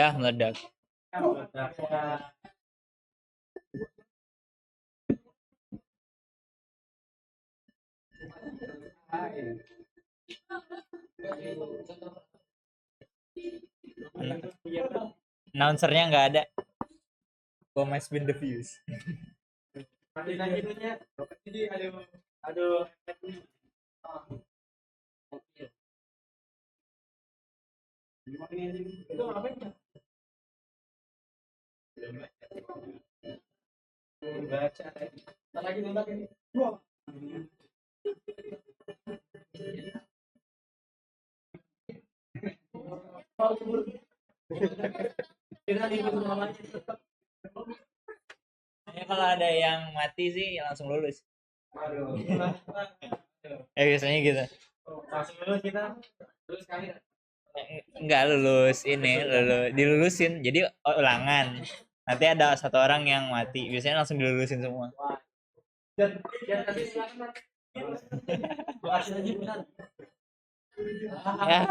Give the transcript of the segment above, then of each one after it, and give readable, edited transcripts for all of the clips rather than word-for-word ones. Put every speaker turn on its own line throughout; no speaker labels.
Ya, meledak. Announcernya nggak ada. Bom has been defused. Mati lagi itunya. Jadi aduh, aduh. Itu ngapain? Baca. Lagi nembak ini. Kita libur semuanya. Ya, kalau ada yang mati sih langsung lulus. Aduh. Biasanya gitu. Langsung lulus kita. Lulus kali. Enggak lulus ini, dilulusin. Jadi ulangan. Nanti ada satu orang yang mati. Biasanya langsung dilulusin semua. Dan kasih silakan. Kasih aja benar. Ya,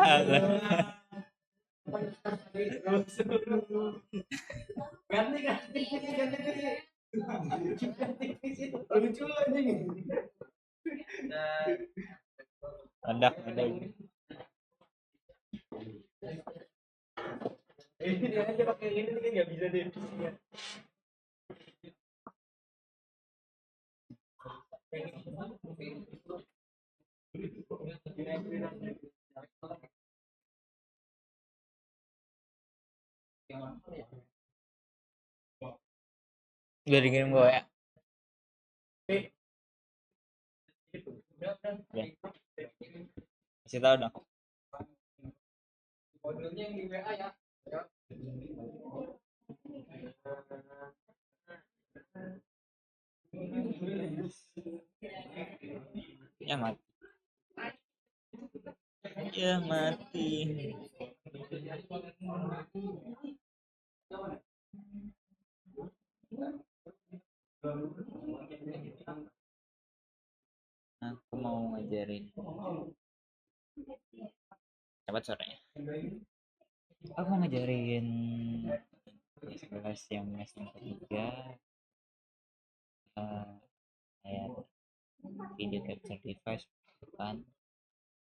ganti ganti lucu aja nih. Ada ini dia aja pakai ini nih nggak bisa deh. Udah dikirim gue ya. Kasih tahu dong. Modelnya yang di WA ya. Ya mati. Ya mati. Aku mau ngajarin. Cepat sorenya. Aku mau ngajarin kelas yang semester 3 kayak video capture device bukan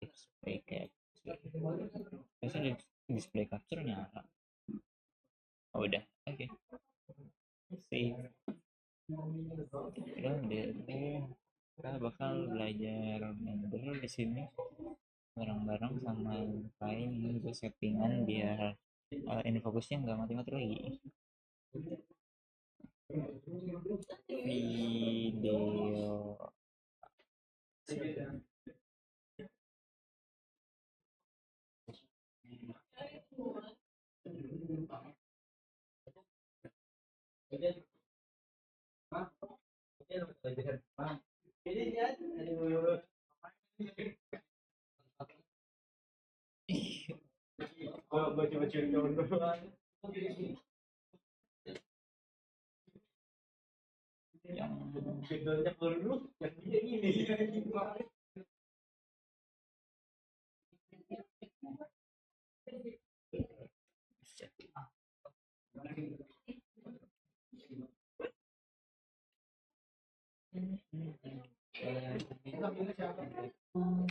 display capture. Biasanya display capture nyala. Oh, udah. Oke. Save. Udah kita bakal belajar member di sini bareng-bareng sama yang lain untuk settingan biar ini fokusnya nggak mati-mati lagi. Video yang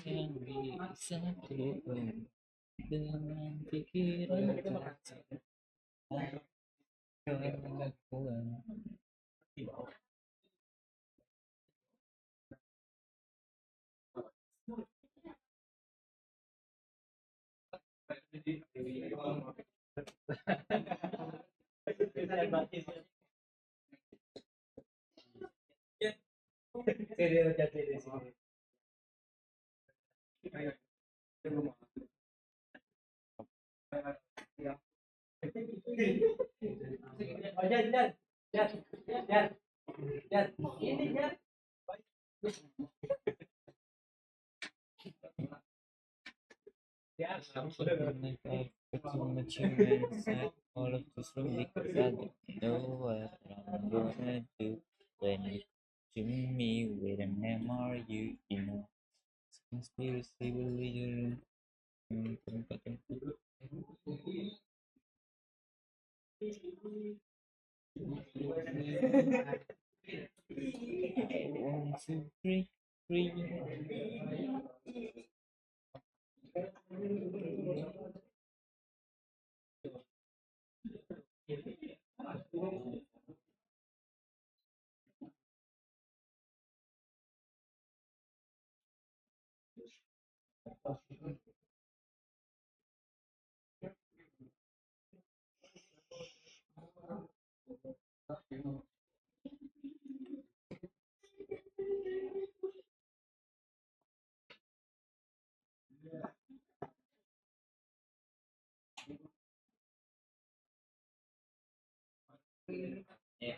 yang bisa keluar dengan pikiran kelakuan. Too much inside all of this room because I don't know what I'm gonna do when you to me with an MRU, you know. Conspiracy will lead you. Free, free. Ya. Iya.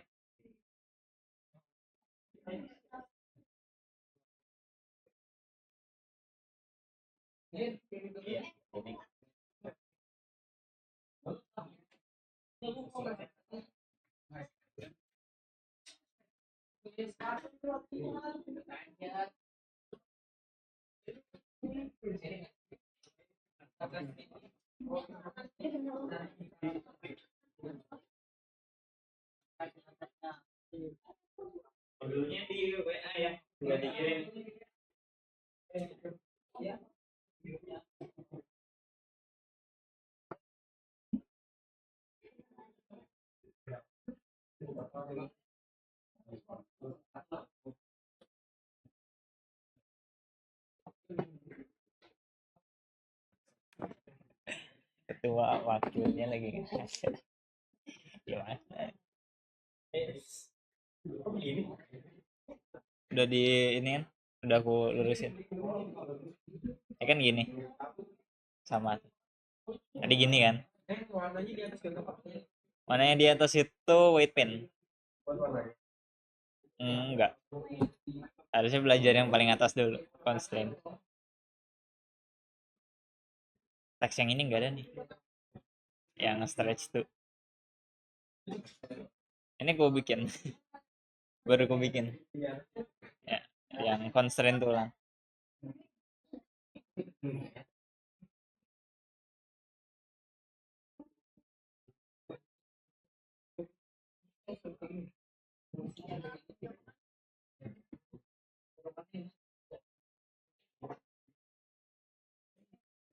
Dulunya di WA ya, nggak dikirim. Ketua wakilnya lagi ngasih. Gimana? Udah di ini kan? Udah aku lurusin. Ya kan gini, sama. Tadi gini kan? Warnanya di atas itu white pen. Enggak. Harusnya belajar yang paling atas dulu. Constraint. Teks yang ini enggak ada nih. Yang stretch tuh. Ini gue bikin. Baru gue bikin. Ya, yang constraint tulang.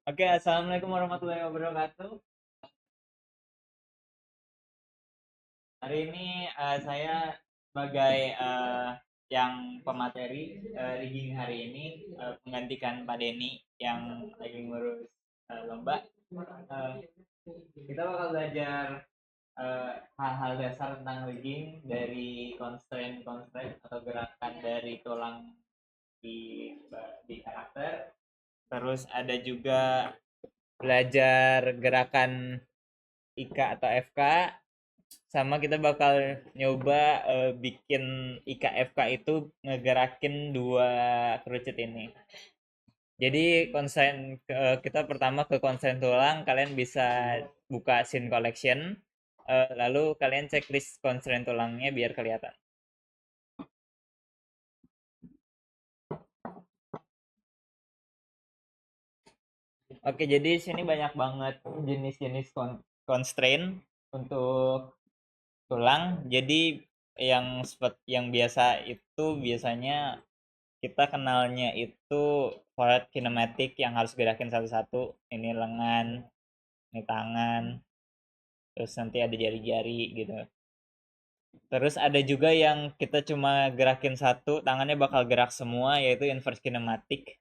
Oke, assalamualaikum warahmatullahi wabarakatuh. Hari ini saya sebagai yang pemateri rigging hari ini menggantikan Pak Denny yang lagi ngurus lomba. Eh, kita bakal belajar hal-hal dasar tentang rigging dari constraint atau gerakan dari tulang di karakter. Terus ada juga belajar gerakan IK atau FK, sama kita bakal nyoba bikin IKFK itu ngegerakin dua kerucut ini. Jadi konsen kita pertama ke konsen tulang, kalian bisa buka scene collection, lalu kalian checklist konsen tulangnya biar kelihatan. Oke, jadi sini banyak banget jenis-jenis constraint untuk tulang. Jadi yang biasa itu biasanya kita kenalnya itu forward kinematik yang harus gerakin satu-satu. Ini lengan, ini tangan, terus nanti ada jari-jari gitu. Terus ada juga yang kita cuma gerakin satu, tangannya bakal gerak semua, yaitu inverse kinematik.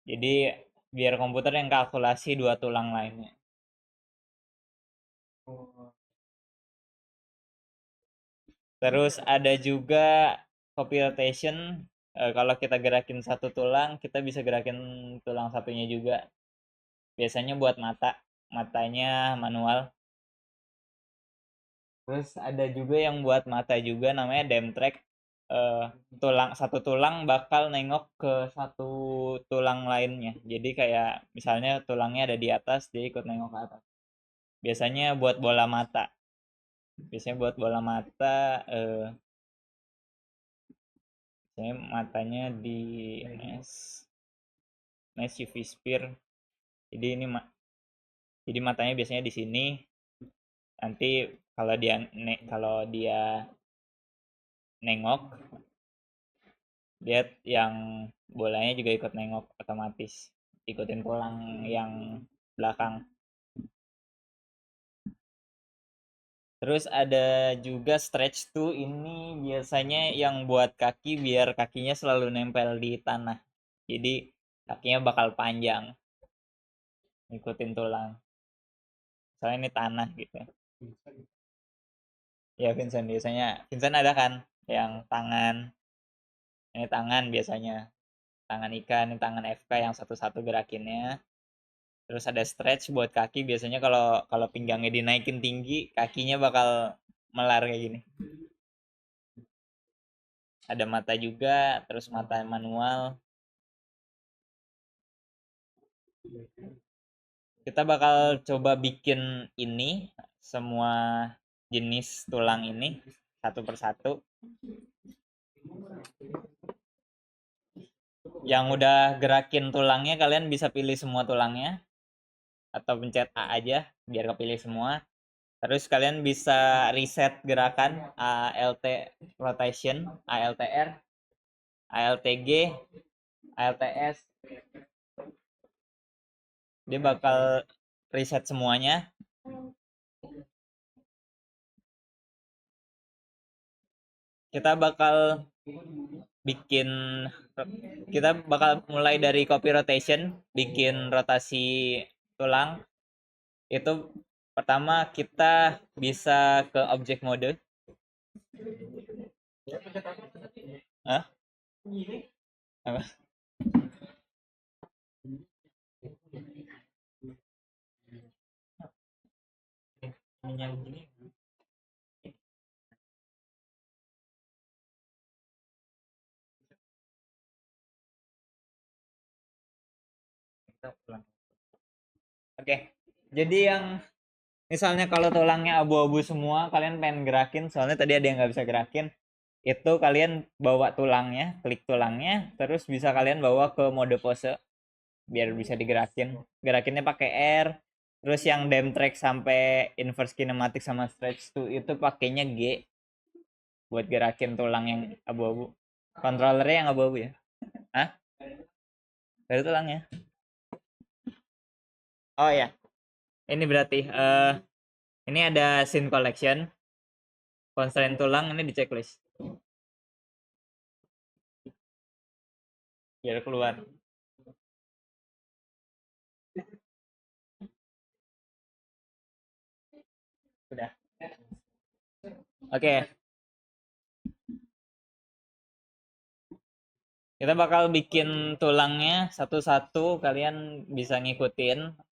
Jadi biar komputer yang kalkulasi dua tulang lainnya. Terus ada juga copy rotation. Kalau kita gerakin satu tulang, kita bisa gerakin tulang satunya juga. Biasanya buat matanya manual. Terus ada juga yang buat mata juga, namanya dam track. Eh, satu tulang bakal nengok ke satu tulang lainnya. Jadi kayak misalnya tulangnya ada di atas, dia ikut nengok ke atas. Biasanya buat bola mata. Biasanya buat bola mata, biasanya matanya di mesh UV sphere. Jadi ini jadi matanya biasanya di sini. Nanti kalau dia nengok, dia yang bolanya juga ikut nengok otomatis, ikutin tulang yang belakang. Terus ada juga stretch tuh, ini biasanya yang buat kaki biar kakinya selalu nempel di tanah. Jadi kakinya bakal panjang, ikutin tulang. Soalnya ini tanah gitu. Ya Vincent, biasanya Vincent ada kan yang tangan, ini tangan biasanya tangan ikan, ini tangan FK yang satu-satu gerakinnya. Terus ada stretch buat kaki, biasanya kalau kalau pinggangnya dinaikin tinggi, kakinya bakal melar kayak gini. Ada mata juga, terus mata manual. Kita bakal coba bikin ini semua jenis tulang ini satu persatu. Yang udah gerakin tulangnya, kalian bisa pilih semua tulangnya atau pencet A aja biar kepilih semua. Terus kalian bisa reset gerakan ALT rotation, ALTR, ALTG, ALTS. Dia bakal reset semuanya. Kita bakal bikin kita bakal mulai dari copy rotation, bikin rotasi tulang. Itu pertama kita bisa ke object mode. Hah? Apa? Oke, jadi yang misalnya kalau tulangnya abu-abu semua, kalian pengen gerakin, soalnya tadi ada yang nggak bisa gerakin, itu kalian bawa tulangnya, klik tulangnya, terus bisa kalian bawa ke mode pose, biar bisa digerakin. Gerakinnya pakai R, terus yang dem track sampai inverse kinematic sama stretch tuh itu pakainya G, buat gerakin tulang yang abu-abu. Controllernya yang abu-abu ya? Hah? Dari tulangnya? Oh ya, ini berarti ini ada scene collection, constraint tulang ini di checklist biar keluar. Udah. Oke, kita bakal bikin tulangnya satu-satu, kalian bisa ngikutin.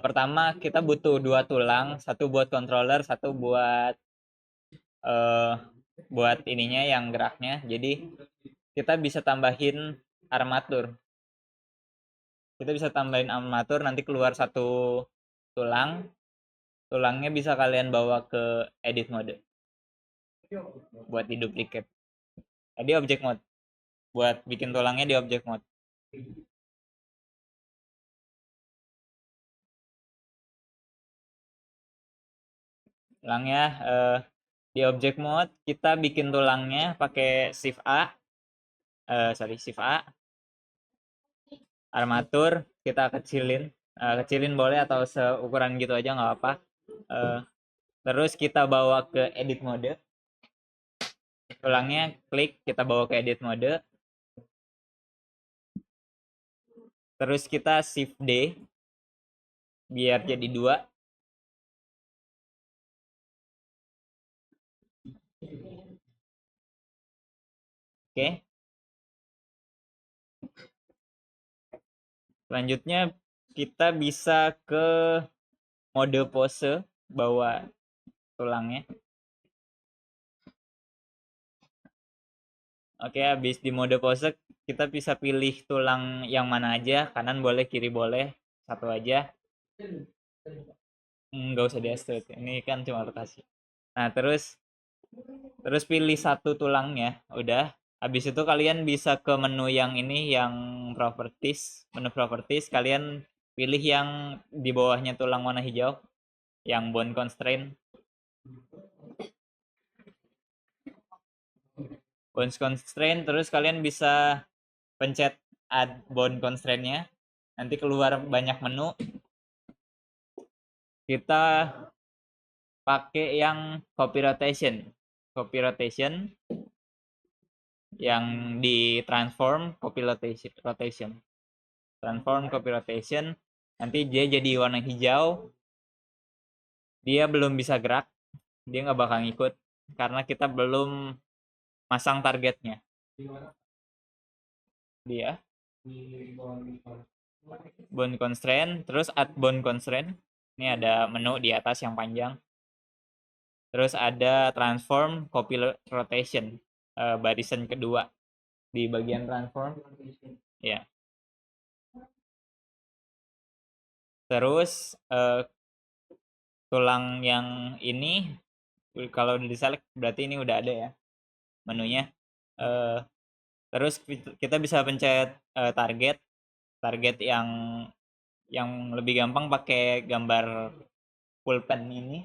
Pertama kita butuh 2 tulang, satu buat controller, satu uh, buat ininya yang geraknya. Jadi kita bisa tambahin armatur. Kita bisa tambahin armatur, nanti keluar satu tulang. Tulangnya bisa kalian bawa ke edit mode buat di duplicate. Tadi object mode. Buat bikin tulangnya di object mode. Tulangnya di object mode kita bikin tulangnya pakai shift A. Shift A. Armatur kita kecilin. Kecilin boleh atau seukuran gitu aja nggak apa. Terus kita bawa ke edit mode. Tulangnya klik, kita bawa ke edit mode. Terus kita shift D biar jadi 2. Oke. Selanjutnya kita bisa ke mode pose, bawa tulangnya. Oke, habis di mode pose kita bisa pilih tulang yang mana aja, kanan boleh, kiri boleh, satu aja. Nggak usah di extrude, ini kan cuma rotasi. Nah, terus pilih satu tulangnya, udah. Habis itu kalian bisa ke menu yang ini, yang properties, menu properties, kalian pilih yang di bawahnya tulang warna hijau, yang bond constraint. Bond constraint, terus kalian bisa pencet add bond constraint-nya, nanti keluar banyak menu. Kita pakai yang copy rotation yang di transform copy rotation transform copy rotation, nanti dia jadi warna hijau. Dia belum bisa gerak, dia nggak bakal ngikut karena kita belum masang targetnya. Dia bond constraint, terus add bond constraint. Ini ada menu di atas yang panjang. Terus ada transform copy rotation, barisan kedua di bagian transform. Ya. Terus tulang yang ini kalau udah diselect berarti ini udah ada ya menunya. Terus kita bisa pencet target yang lebih gampang pakai gambar pulpen ini.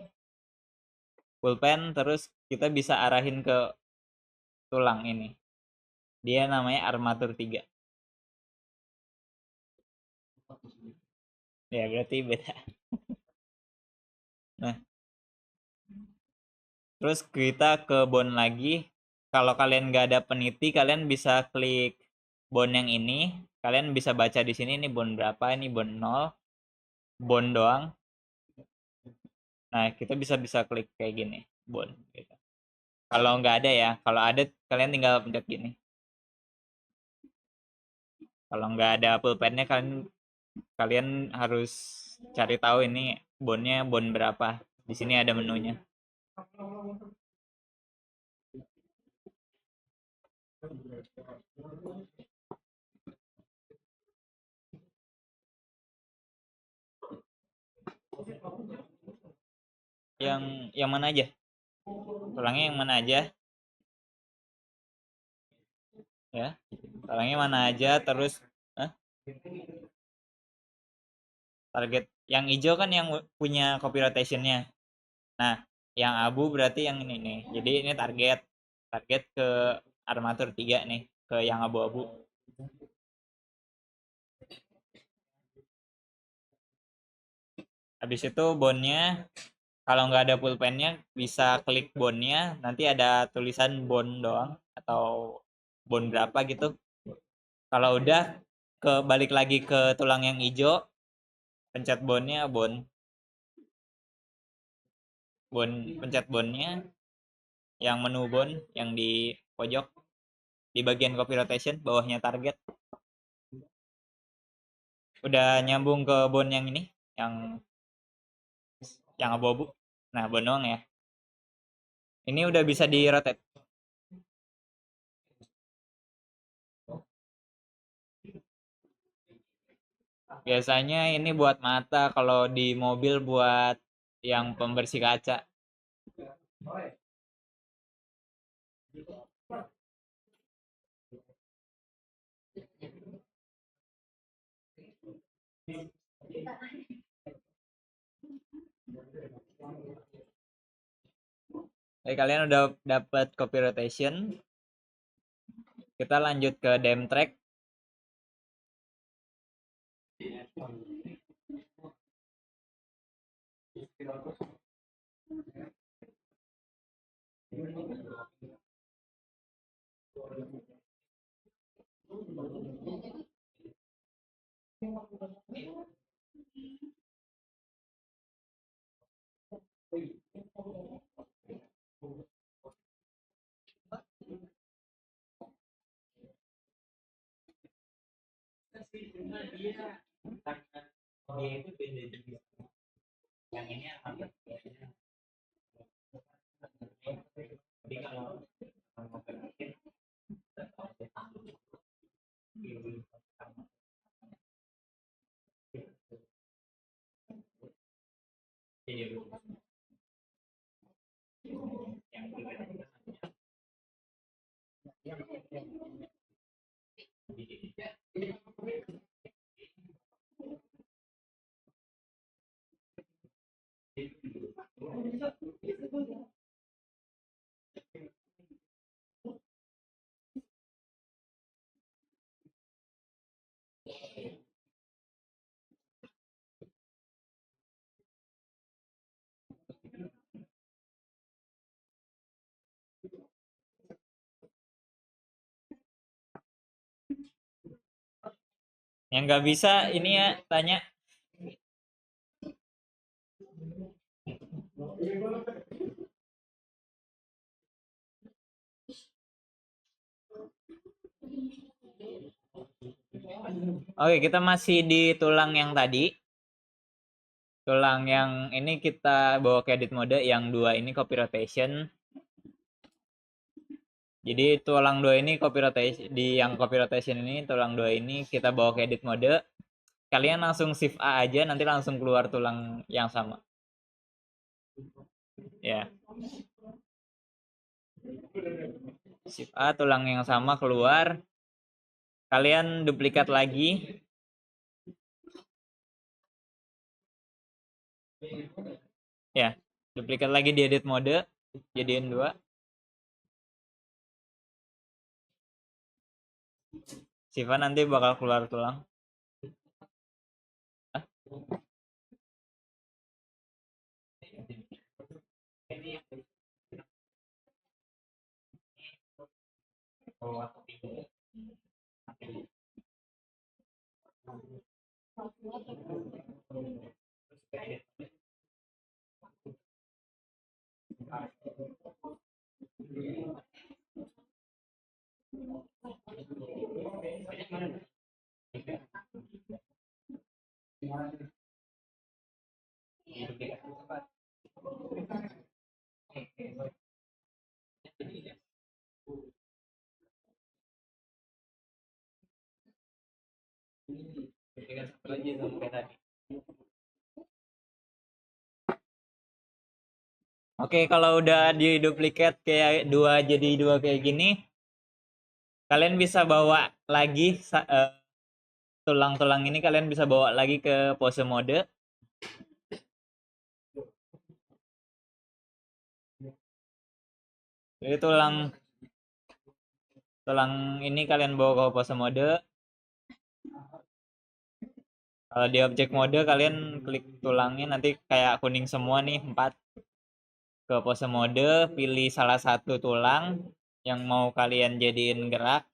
Pulpen, terus kita bisa arahin ke tulang ini. Dia namanya armatur 3. Ya, berarti beda. Nah, terus kita ke bond lagi. Kalau kalian nggak ada peniti, kalian bisa klik bond yang ini. Kalian bisa baca di sini ini bond berapa, ini bond 0, bond doang. Nah, kita bisa klik kayak gini, bond gitu. Kalau nggak ada ya, kalau ada kalian tinggal pencet gini. Kalau nggak ada pulpennya, kalian harus cari tahu ini bondnya bond berapa. Di sini ada menunya. Yang mana aja? Tulangnya yang mana aja? Ya, tulangnya mana aja? Terus target yang hijau kan yang punya copy rotation-nya. Nah, yang abu berarti yang ini nih. Jadi ini target ke armatur 3 nih, ke yang abu-abu. Habis itu bondnya, kalau nggak ada pulpennya bisa klik bondnya, nanti ada tulisan bond doang atau bond berapa gitu. Kalau udah balik lagi ke tulang yang hijau, pencet bondnya, pencet bondnya, yang menu bond yang di pojok di bagian copy rotation bawahnya target. Udah nyambung ke bond yang ini, yang abu-abu. Nah, bond doang ya. Ini udah bisa di rotate. Biasanya ini buat mata, kalau di mobil buat yang pembersih kaca. Jadi kalian udah dapat copy rotation. Kita lanjut ke dem track. Yang ini jadi kalau Yang nggak bisa ini ya tanya. Oke, kita masih di tulang yang tadi. Tulang yang ini kita bawa ke edit mode, yang dua ini copy rotation. Jadi tulang dua ini copy rotation, di yang copy rotation ini tulang dua ini kita bawa ke edit mode. Kalian langsung shift A aja, nanti langsung keluar tulang yang sama. Ya. Shift A, tulang yang sama keluar. Kalian duplikat lagi. Ya, duplikat lagi di edit mode, jadiin dua. Siva nanti bakal keluar tulang. Hah? Oke, kalau udah di duplicate kayak dua jadi dua kayak gini, kalian bisa bawa lagi tulang-tulang ini, kalian bisa bawa lagi ke pose mode. Jadi tulang ini kalian bawa ke pose mode. Kalau di objek mode kalian klik tulangnya, nanti kayak kuning semua nih 4. Ke pose mode, pilih salah satu tulang yang mau kalian jadiin gerak.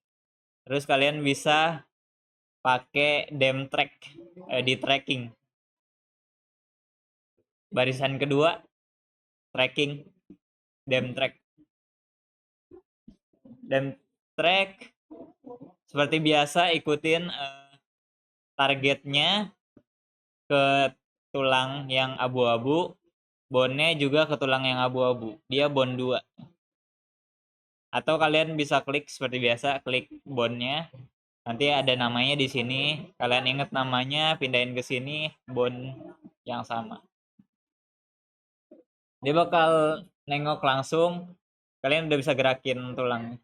Terus kalian bisa pakai dem track di tracking. Barisan kedua tracking, dem track. Dem track seperti biasa ikutin targetnya ke tulang yang abu-abu, bondnya juga ke tulang yang abu-abu. Dia bond 2. Atau kalian bisa klik seperti biasa, klik bondnya. Nanti ada namanya di sini. Kalian ingat namanya, pindahin ke sini, bond yang sama. Dia bakal nengok langsung. Kalian udah bisa gerakin tulang.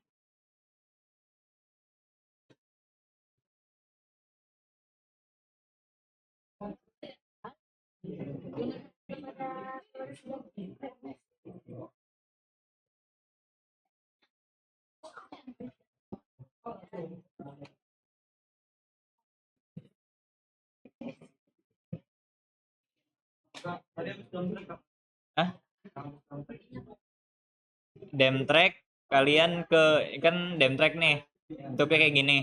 Hah? Dem track, kalian ke kan dem track nih. Bentuknya kayak gini.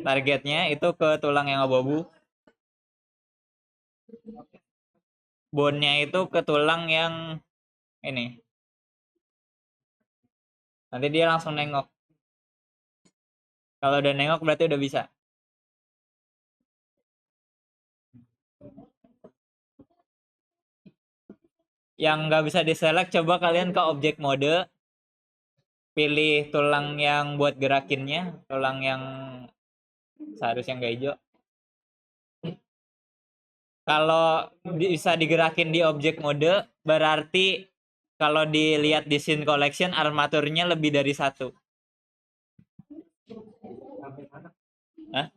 Targetnya itu ke tulang yang abu-abu. Bondnya itu ke tulang yang ini. Nanti dia langsung nengok. Kalau udah nengok berarti udah bisa. Yang nggak bisa diselect, coba kalian ke objek mode, pilih tulang yang buat gerakinnya, tulang yang seharusnya nggak hijau. Kalau bisa digerakin di objek mode, berarti kalau dilihat di scene collection, armaturnya lebih dari satu. Hah?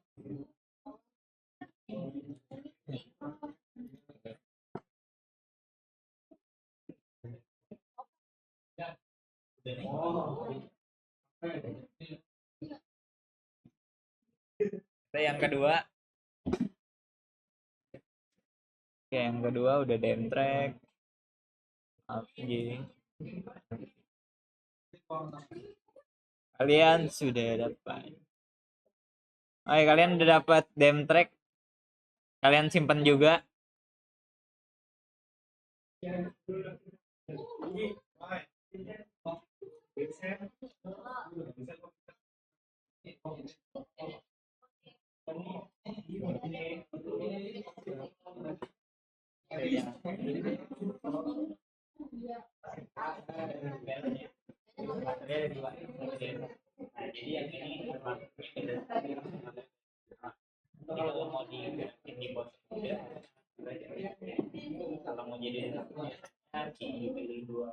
Yang kedua, oke, yang kedua udah dem track. Oke. Kalian sudah dapat. Oke, kalian udah dapat dem track. Kalian simpan juga. Kalau mau di bos kalau mau jadi pilih dua.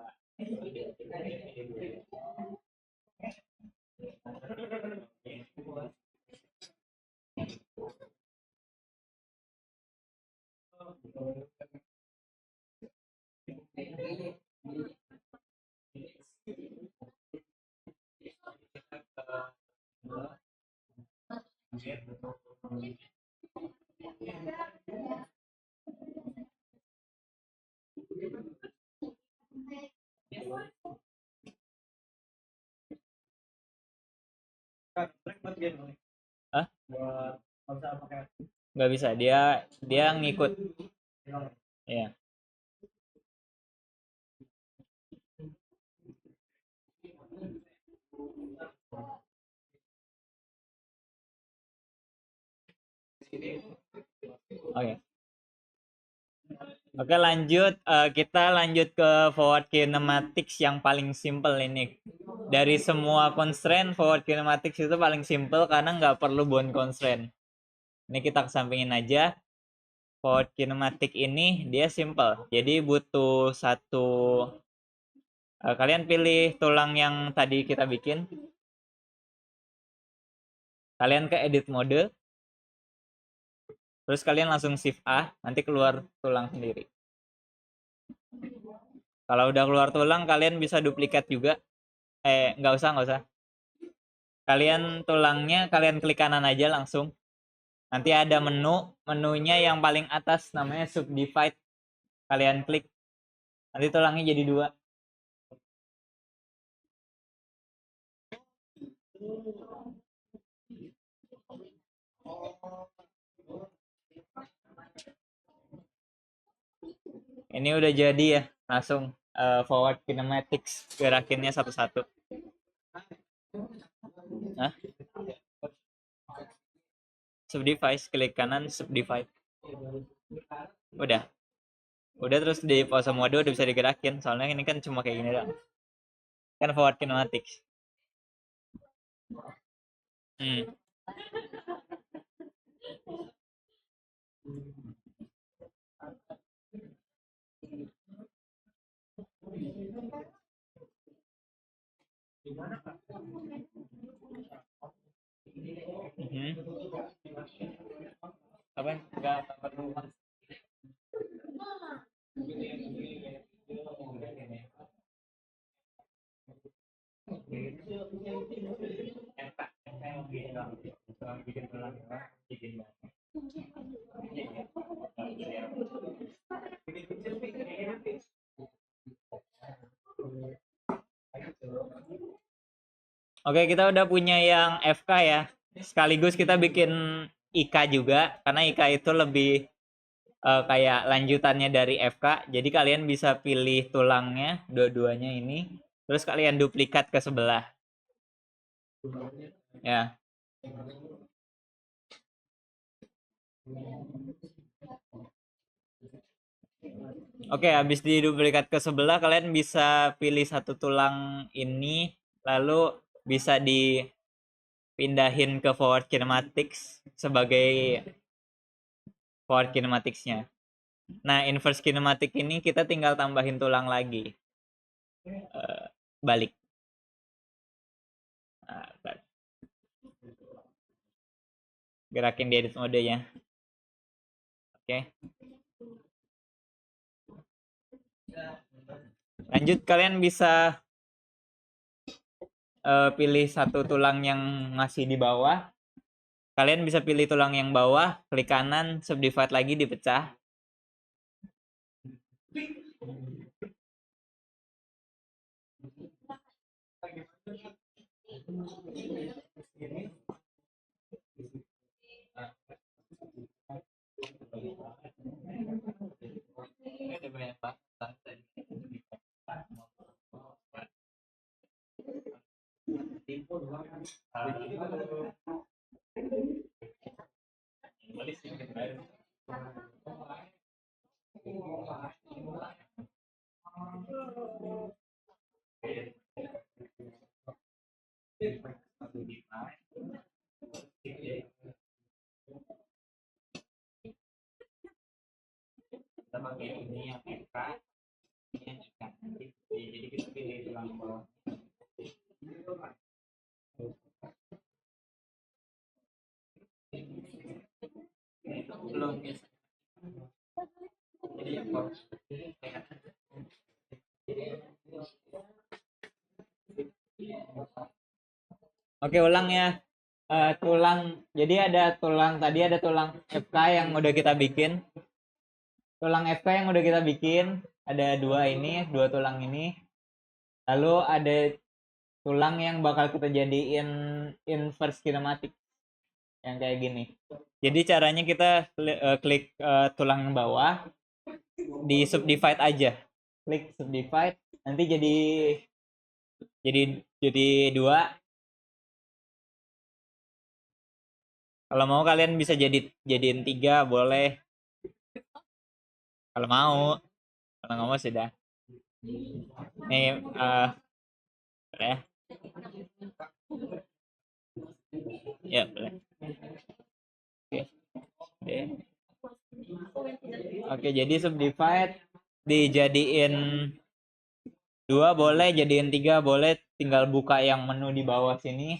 Hah? Nggak bisa, dia ngikut. Ya. Oke. Oke, lanjut. Kita lanjut ke forward kinematics yang paling simple ini. Dari semua constraint, forward kinematics itu paling simple karena nggak perlu bound constraint. Ini kita kesampingin aja. Forward kinematic ini dia simple. Jadi butuh satu. Kalian pilih tulang yang tadi kita bikin. Kalian ke edit mode. Terus kalian langsung shift A, nanti keluar tulang sendiri. Kalau udah keluar tulang, kalian bisa duplikat juga. Nggak usah. Kalian tulangnya, kalian klik kanan aja langsung. Nanti ada menunya yang paling atas namanya subdivide. Kalian klik, nanti tulangnya jadi 2. Ini udah jadi ya, langsung forward kinematics, gerakinnya satu-satu. Hah? Subdivide, klik kanan, subdivide. Udah terus di pause mode udah bisa digerakin, soalnya ini kan cuma kayak gini doang. Kan forward kinematics. Apa? Enggak perlu. Oke, kita udah punya yang FK ya. Sekaligus kita bikin IK juga, karena IK itu lebih kayak lanjutannya dari FK. Jadi kalian bisa pilih tulangnya, dua-duanya ini. Terus kalian duplikat ke sebelah. Ya. Oke, habis diduplikat ke sebelah, kalian bisa pilih satu tulang ini, lalu bisa dipindahin ke forward kinematics sebagai forward kinematicsnya. Nah, inverse kinematic ini kita tinggal tambahin tulang lagi. Balik. Nah, gerakin di edit modenya. Oke. Lanjut, kalian bisa pilih satu tulang yang masih di bawah. Kalian bisa pilih tulang yang bawah, klik kanan, subdivide lagi, dipecah. Ada banyak banget tadi. Kita pakai ini yang FK, ini yang ikan. Jadi kita pilih tulang bawah. Itu belum biasa. Jadi yang bawah. Oke, ulang ya. Tulang, jadi ada tulang tadi, ada tulang FK yang udah kita bikin. Tulang FK yang udah kita bikin ada dua tulang ini. Lalu ada tulang yang bakal kita jadiin inverse kinematik yang kayak gini. Jadi caranya kita klik tulang yang bawah, di subdivide aja. Klik subdivide, nanti jadi dua. Kalau mau kalian bisa jadiin tiga, boleh. Kalau mau, kalau nggak mau sudah. Nih, boleh. Ya boleh. Oke. Oke, jadi subdivide dijadiin dua boleh, jadiin tiga boleh, tinggal buka yang menu di bawah sini.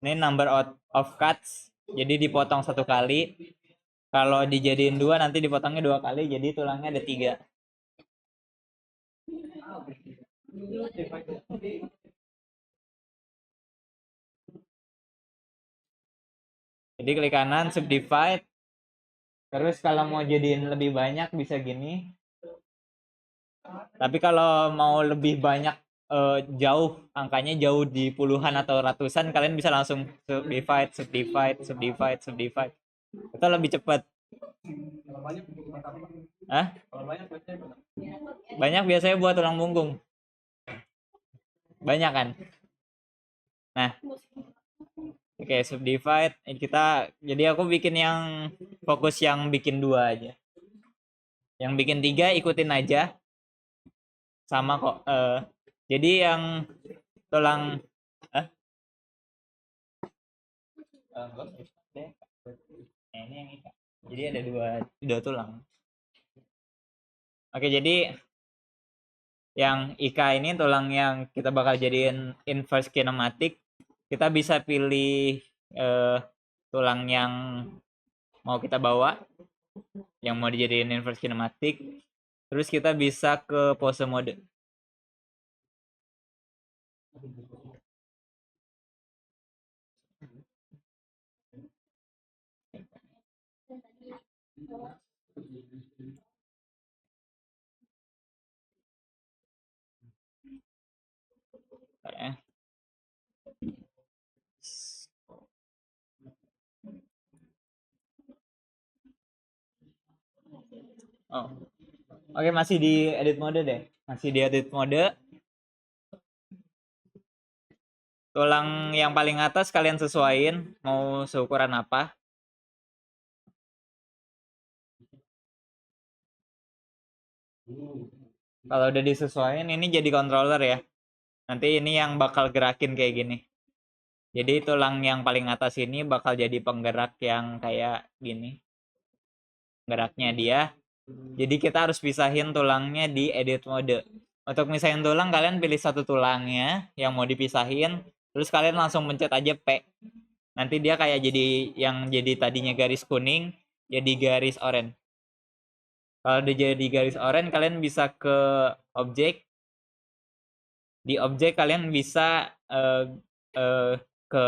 Ini number of cuts, jadi dipotong satu kali. Kalau dijadiin dua nanti dipotongnya dua kali, jadi tulangnya ada tiga. Jadi klik kanan subdivide. Terus kalau mau jadiin lebih banyak bisa gini. Tapi kalau mau lebih banyak jauh, angkanya jauh di puluhan atau ratusan, kalian bisa langsung subdivide. Itu lebih cepat. Hah? Banyak biasanya buat tulang punggung. Banyak kan? Nah, oke, subdivide kita, jadi aku bikin yang fokus yang bikin dua aja. Yang bikin tiga ikutin aja. Sama kok. Jadi yang tulang ini yang ikan. Jadi ada dua tulang. Oke, jadi yang IK ini tulang yang kita bakal jadiin inverse kinematik. Kita bisa pilih tulang yang mau kita bawa, yang mau dijadiin inverse kinematik. Terus kita bisa ke pose mode. Oh. Oke, masih di edit mode deh. Masih di edit mode. Tulang yang paling atas kalian sesuaiin mau seukuran apa. Kalau udah disesuaikan, ini jadi controller ya. Nanti ini yang bakal gerakin kayak gini. Jadi tulang yang paling atas ini bakal jadi penggerak yang kayak gini. Geraknya dia. Jadi kita harus pisahin tulangnya di edit mode. Untuk misahin tulang, kalian pilih satu tulangnya yang mau dipisahin. Terus kalian langsung pencet aja P. Nanti dia kayak jadi tadinya garis kuning, jadi garis oranye. Kalau udah jadi garis oranye, kalian bisa ke objek. Di objek kalian bisa ke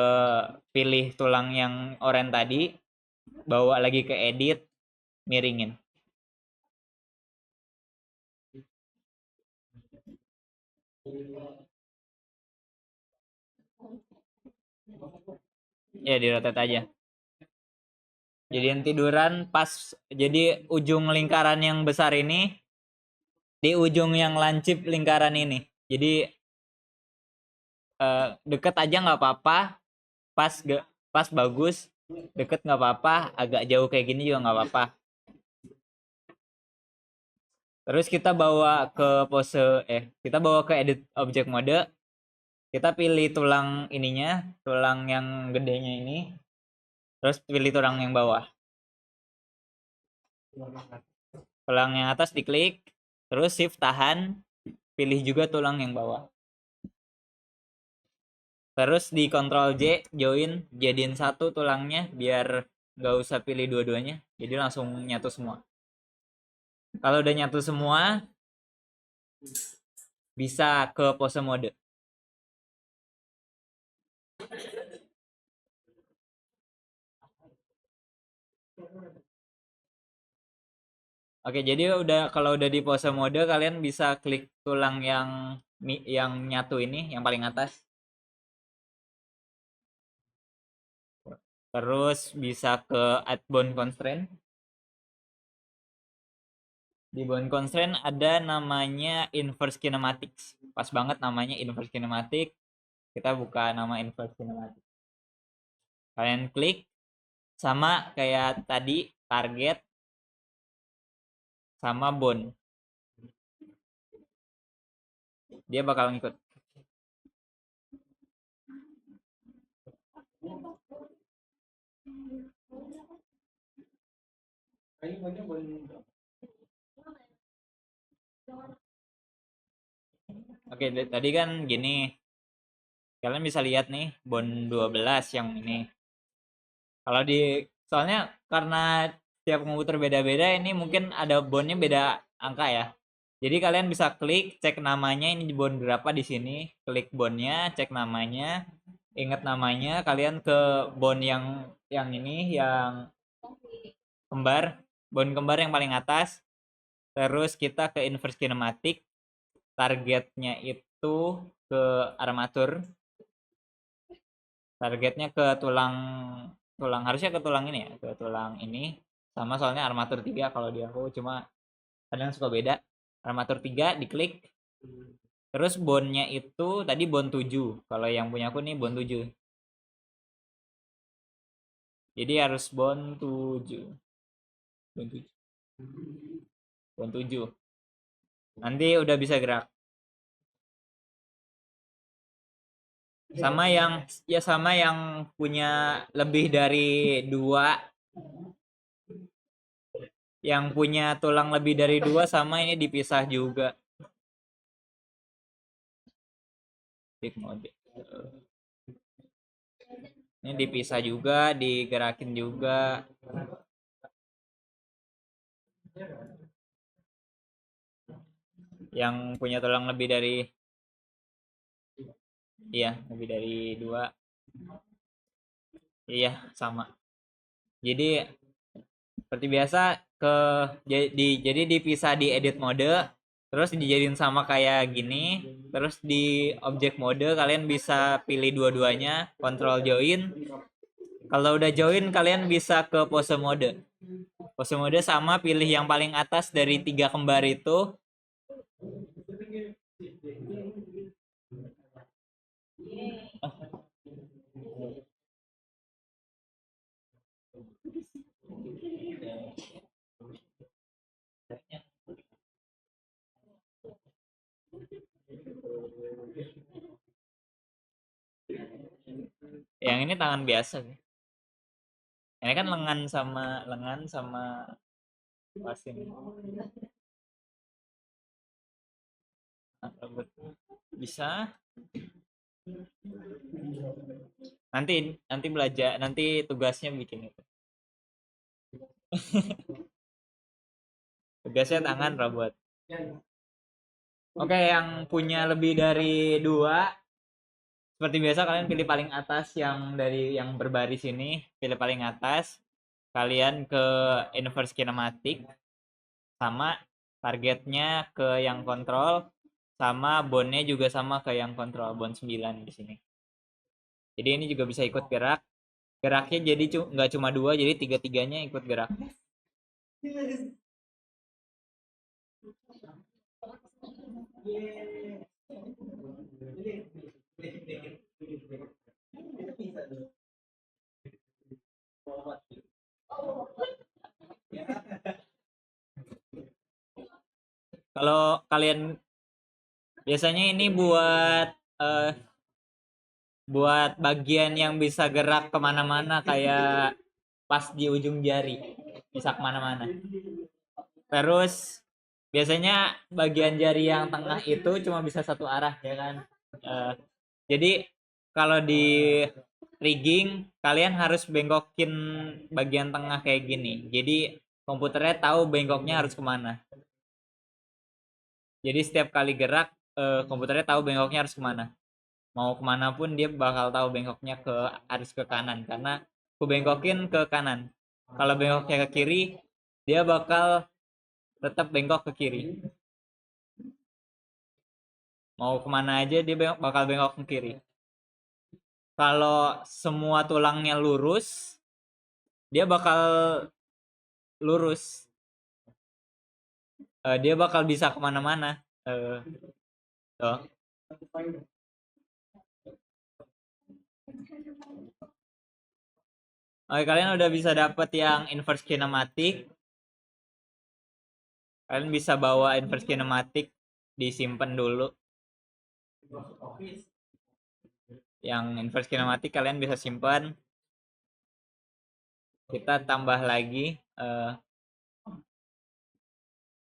pilih tulang yang oranye tadi, bawa lagi ke edit, miringin. Ya di rotate aja. Jadiin tiduran pas, jadi ujung lingkaran yang besar ini di ujung yang lancip lingkaran ini. Jadi deket aja nggak apa-apa, pas pas bagus, deket nggak apa-apa, agak jauh kayak gini juga nggak apa-apa. Terus kita bawa ke pose, kita bawa ke edit object mode. Kita pilih tulang ininya, tulang yang gedenya ini. Terus pilih tulang yang bawah. Tulang yang atas diklik, terus shift tahan, pilih juga tulang yang bawah. Terus di Ctrl J, join, jadiin satu tulangnya biar nggak usah pilih dua-duanya. Jadi langsung nyatu semua. Kalau udah nyatu semua, bisa ke pose mode. Oke, jadi kalau udah di pose mode, kalian bisa klik tulang yang nyatu ini, yang paling atas. Terus bisa ke add bone constraint. Di bone constraint ada namanya inverse kinematics. Pas banget namanya inverse kinematic. Kita buka nama inverse kinematic. Kalian klik, sama kayak tadi, target sama bone. Dia bakal ngikut. Oke, tadi kan gini. Kalian bisa lihat nih, bone 12 yang ini. Kalau soalnya karena tiap komputer beda-beda, ini mungkin ada bone-nya beda angka ya. Jadi kalian bisa klik, cek namanya, ini bone berapa di sini. Klik bone-nya, cek namanya, ingat namanya, kalian ke bone yang ini, yang kembar, bone kembar yang paling atas. Terus kita ke inverse kinematic, targetnya itu ke armatur. Targetnya ke tulang tulang harusnya ke tulang ini ya, ke tulang ini. Sama soalnya armatur 3 kalau di aku, cuma kadang suka beda. Armatur 3 diklik. Terus bone-nya itu tadi bone 7. Kalau yang punya aku nih bone 7. Jadi harus bone 7. Bone 7. Bone 7. Nanti udah bisa gerak. Sama yang punya lebih dari 2, yang punya tulang lebih dari 2 sama ini dipisah juga. Big mode. Ini dipisah juga, digerakin juga. Yang punya tulang lebih dari, iya, lebih dari 2. Iya, sama. Jadi seperti biasa jadi dipisah di edit mode, terus dijadiin sama kayak gini, terus di object mode kalian bisa pilih dua-duanya, control join. Kalau udah join, kalian bisa ke pose mode. Pose mode sama, pilih yang paling atas dari 3 kembar itu. Yang ini tangan biasa. Ini kan lengan sama pasin. Bisa. Nanti belajar, nanti tugasnya bikin itu. Tugasnya tangan robot. Oke, yang punya lebih dari 2, seperti biasa kalian pilih paling atas, yang berbaris ini, pilih paling atas. Kalian ke inverse kinematic, sama targetnya ke yang kontrol, sama bone-nya juga sama ke yang kontrol, bone 9 di sini. Jadi ini juga bisa ikut gerak. Geraknya jadi nggak cuma dua, jadi tiga-tiganya ikut gerak. Kalau kalian biasanya ini eh, buat bagian yang bisa gerak kemana-mana kayak pas di ujung jari bisa kemana-mana. Terus biasanya bagian jari yang tengah itu cuma bisa satu arah ya kan. Eh, jadi kalau di rigging kalian harus bengkokin bagian tengah kayak gini. Jadi komputernya tahu bengkoknya harus kemana. Jadi setiap kali gerak komputernya tahu bengkoknya harus kemana. Mau kemana pun dia bakal tahu bengkoknya harus ke kanan karena aku bengkokin ke kanan. Kalau bengkoknya ke kiri dia bakal tetap bengkok ke kiri. Mau kemana aja dia bakal bengkok ke kiri. Kalau semua tulangnya lurus dia bakal lurus. Dia bakal bisa kemana-mana. Tuh. Oke, kalian udah bisa dapet yang inverse kinematic. Kalian bisa bawa inverse kinematic, disimpan dulu. Yang inverse kinematic kalian bisa simpan. Kita tambah lagi.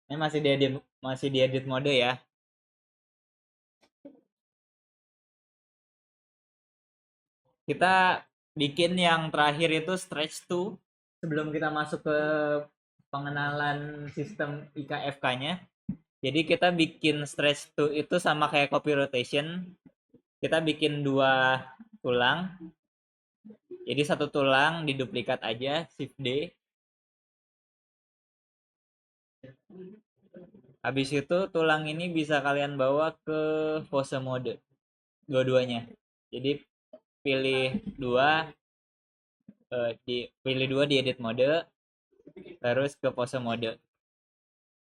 Ini masih di edit mode ya. Kita bikin yang terakhir itu stretch to sebelum kita masuk ke pengenalan sistem IKFK-nya. Jadi kita bikin stretch to itu sama kayak copy rotation. Kita bikin dua tulang. Jadi satu tulang diduplikat aja, shift D. Habis itu tulang ini bisa kalian bawa ke pose mode. Dua-duanya. Jadi pilih dua di edit mode terus ke pose mode.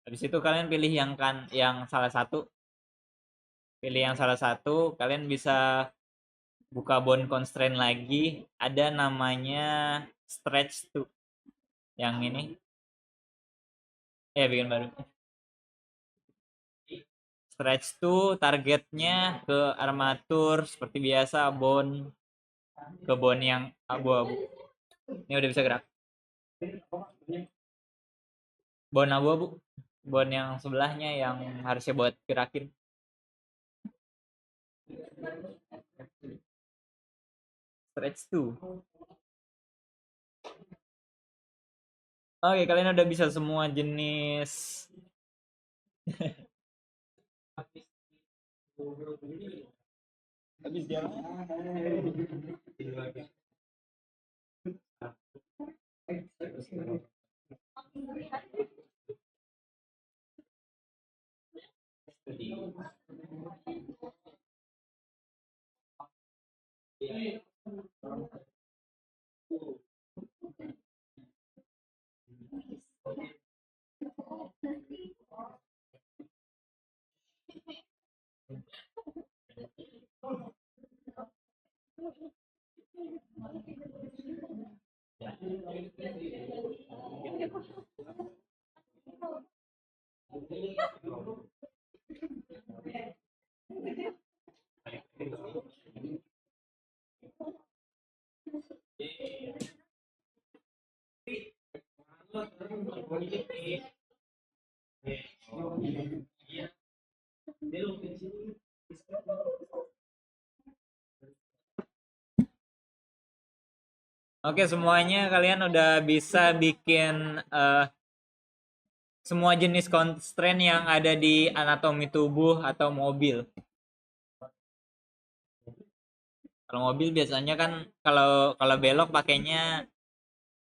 Habis itu kalian pilih yang salah satu. Pilih yang salah satu, kalian bisa buka bone constraint lagi, ada namanya stretch to. Yang ini bikin baru. Stretch to targetnya ke armatur seperti biasa, ke bone yang abu-abu. Ini udah bisa gerak. Bone abu-abu, bone yang sebelahnya yang harusnya buat gerakin. Stretch to. Oke, kalian udah bisa semua jenis. Habis dia. Oke, semuanya kalian udah bisa bikin semua jenis constraint yang ada di anatomi tubuh atau mobil. Kalau mobil biasanya kan kalau kalau belok pakainya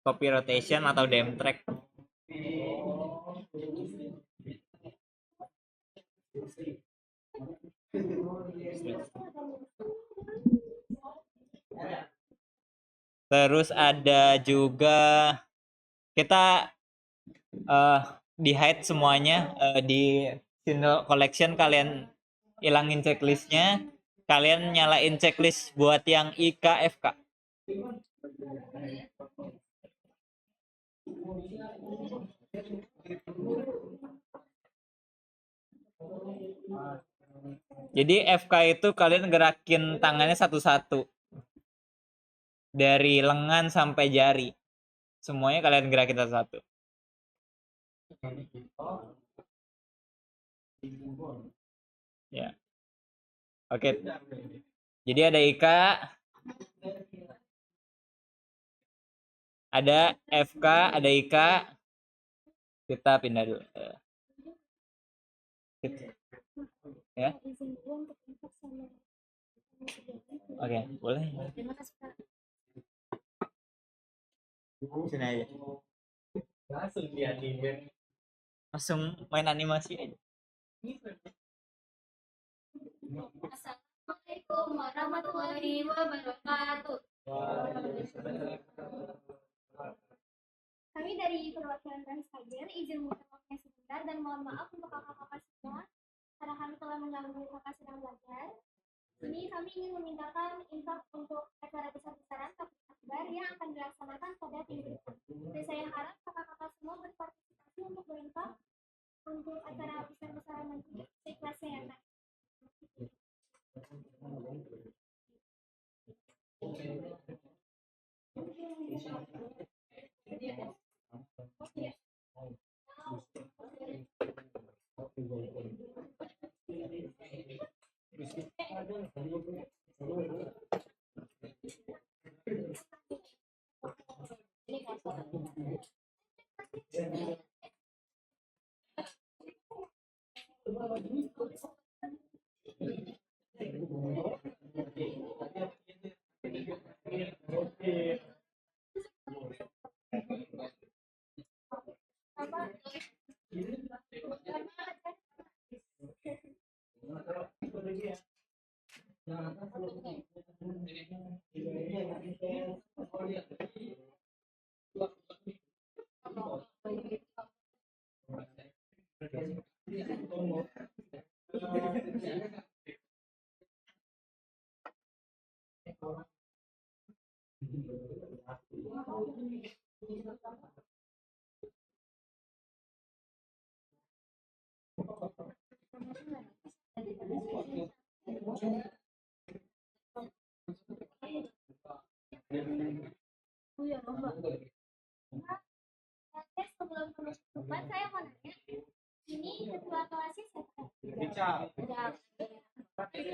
copy rotation atau dam track. Terus ada juga kita di hide semuanya, di single collection kalian ilangin checklistnya, kalian nyalain checklist buat yang IKFK. Jadi FK itu kalian gerakin tangannya satu-satu dari lengan sampai jari, semuanya kalian gerakin satu-satu. Ya. Oke. Jadi ada Ika, ada FK, ada Ika. Kita pindah dulu. Ya. Oke, boleh. Sini aja. Langsung di anime. Langsung main animasi aja.
Assalamualaikum warahmatullahi wabarakatuh. Kami dari perwakilan Transfajar izin meminta waktunya sebentar dan mohon maaf untuk kakak-kakak semua karena kami telah mengganggu kakak sedang belajar. Ini kami ingin memintakan infak untuk acara besar-besaran Tablik Akbar yang akan dilaksanakan pada minggu depan. Dan saya harap kakak-kakak semua berpartisipasi untuk berinfak untuk acara besar-besaran nanti seikhlasnya ya kak. Sebelum penutupan saya mau nanya, ini ketua kelasnya siapa? Itu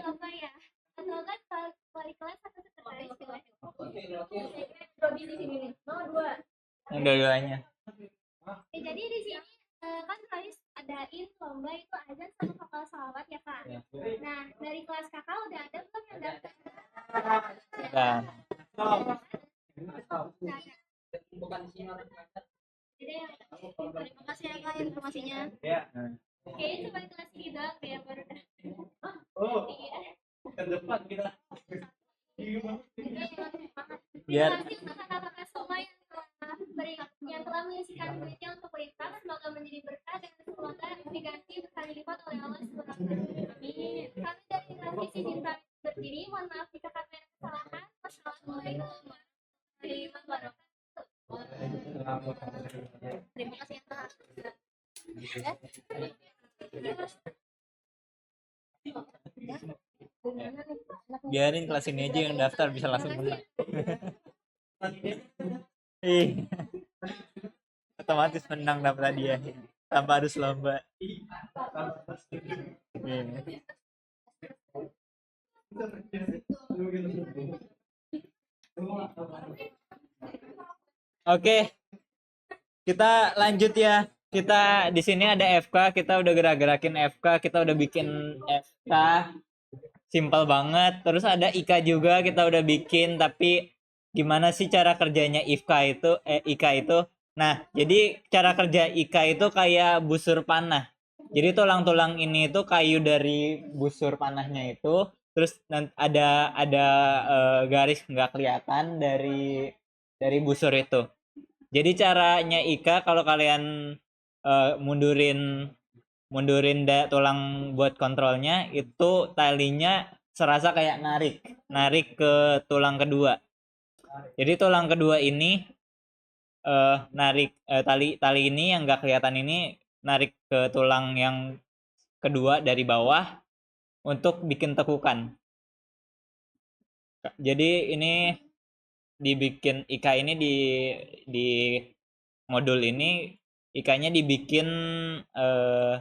apa ya? Atau kan wali kelas atau sekretaris kelas? Di sini nih. Oh, dua.
Dua-duanya.
Jadi di sini kan tadi adain lomba itu azan sama hafal salawat ya kak. Nah dari kelas kakak udah ada belum yang daftar?
Nah.
Jadi terima kasih ya kak informasinya.
Ya.
Kayaknya cuma kelas kita kayak baru dah.
Oh. Ke depan kita.
Biar kakak-kakak semua yang telah menyisikan duitnya untuk berinfak, semoga menjadi berkah dan semoga diganti berkali lipat oleh Allah Subhanahu wa Ta'ala. Amin. Kami dari Transisi izin kami berdiri, mohon maaf jika kami ada kesalahan. Wassalamualaikum warahmatullahi wabarakatuh. Terima kasih ya kak.
Biarin kelas ini aja yang daftar bisa langsung menang. Otomatis menang dapat hadiah tanpa harus lomba. Oke, kita lanjut ya. Kita di sini ada FK, kita udah gerak-gerakin FK, kita udah bikin FK. Simpel banget. Terus ada IK juga kita udah bikin, tapi gimana sih cara kerjanya IK itu? Nah, jadi cara kerja IK itu kayak busur panah. Jadi tulang-tulang ini itu kayu dari busur panahnya itu, terus ada garis nggak kelihatan dari dari busur itu. Jadi caranya Ika kalau kalian mundurin tulang buat kontrolnya itu talinya serasa kayak narik ke tulang kedua. Jadi tulang kedua ini narik tali ini yang nggak kelihatan ini narik ke tulang yang kedua dari bawah untuk bikin tekukan. Jadi ini dibikin Ika ini di modul ini Ikanya eh,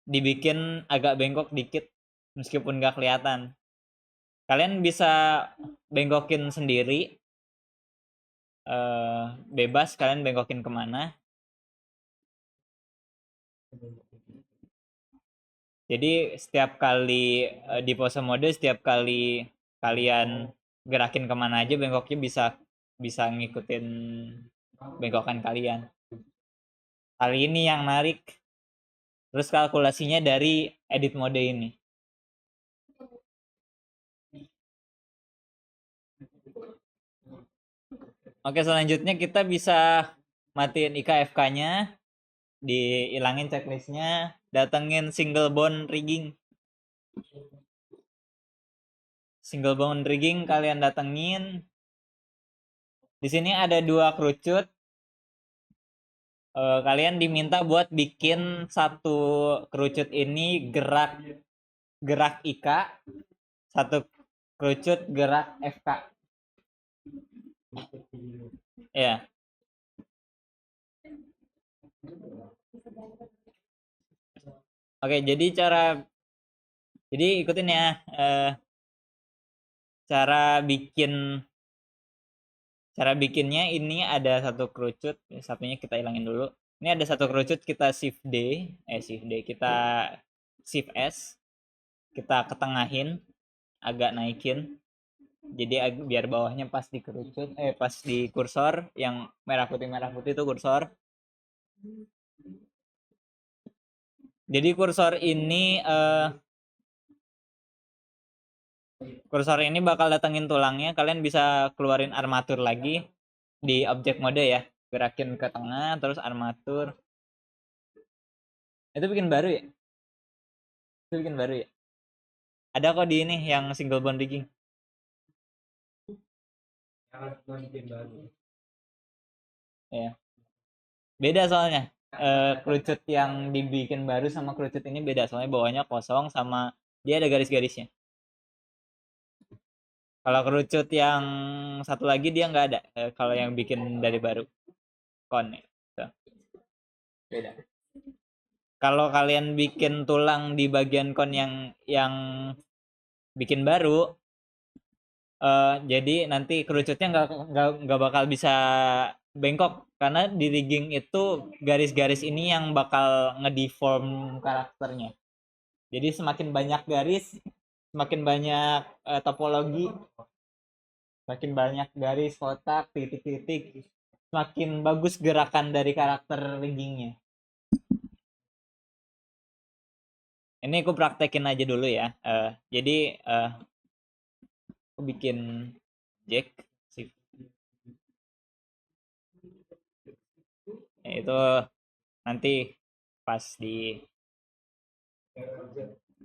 dibikin agak bengkok dikit meskipun nggak kelihatan. Kalian bisa bengkokin sendiri, bebas kalian bengkokin kemana. Jadi setiap kali di pose mode setiap kali kalian gerakin kemana aja bengkoknya bisa ngikutin bengkokan kalian. Kali ini yang narik, terus kalkulasinya dari edit mode ini. Oke, selanjutnya kita bisa matiin IKFK-nya, dihilangin checklistnya, datengin single bone rigging. Single bone rigging kalian datengin. Di sini ada 2 kerucut. Kalian diminta buat bikin satu kerucut ini gerak IK, satu kerucut gerak FK. Ya. Oke, jadi ikutin ya. Cara bikinnya ini ada satu kerucut, satunya kita hilangin dulu. Ini ada satu kerucut, kita shift D, kita shift S, kita ketengahin, agak naikin. Jadi biar bawahnya pas di kerucut, pas di kursor yang merah putih itu kursor. Jadi kursor ini bakal datengin tulangnya. Kalian bisa keluarin armatur lagi di objek mode ya. Gerakin ke tengah terus armatur. Itu bikin baru ya? Itu bikin baru ya? Ada kok di ini yang single bone rigging. Ya. Beda soalnya. Kerucut yang dibikin baru sama kerucut ini beda soalnya bawahnya kosong sama dia ada garis-garisnya. Kalau kerucut yang satu lagi dia nggak ada. Kalau yang bikin dari baru kon ya. So. Beda. Kalau kalian bikin tulang di bagian kon yang bikin baru, jadi nanti kerucutnya nggak bakal bisa bengkok karena di rigging itu garis-garis ini yang bakal ngedeform karakternya. Jadi semakin banyak garis, semakin banyak topologi, semakin banyak garis, kotak, titik-titik, semakin bagus gerakan dari karakter riggingnya. Ini aku praktekin aja dulu ya. Jadi aku bikin jack shift. Itu nanti pas di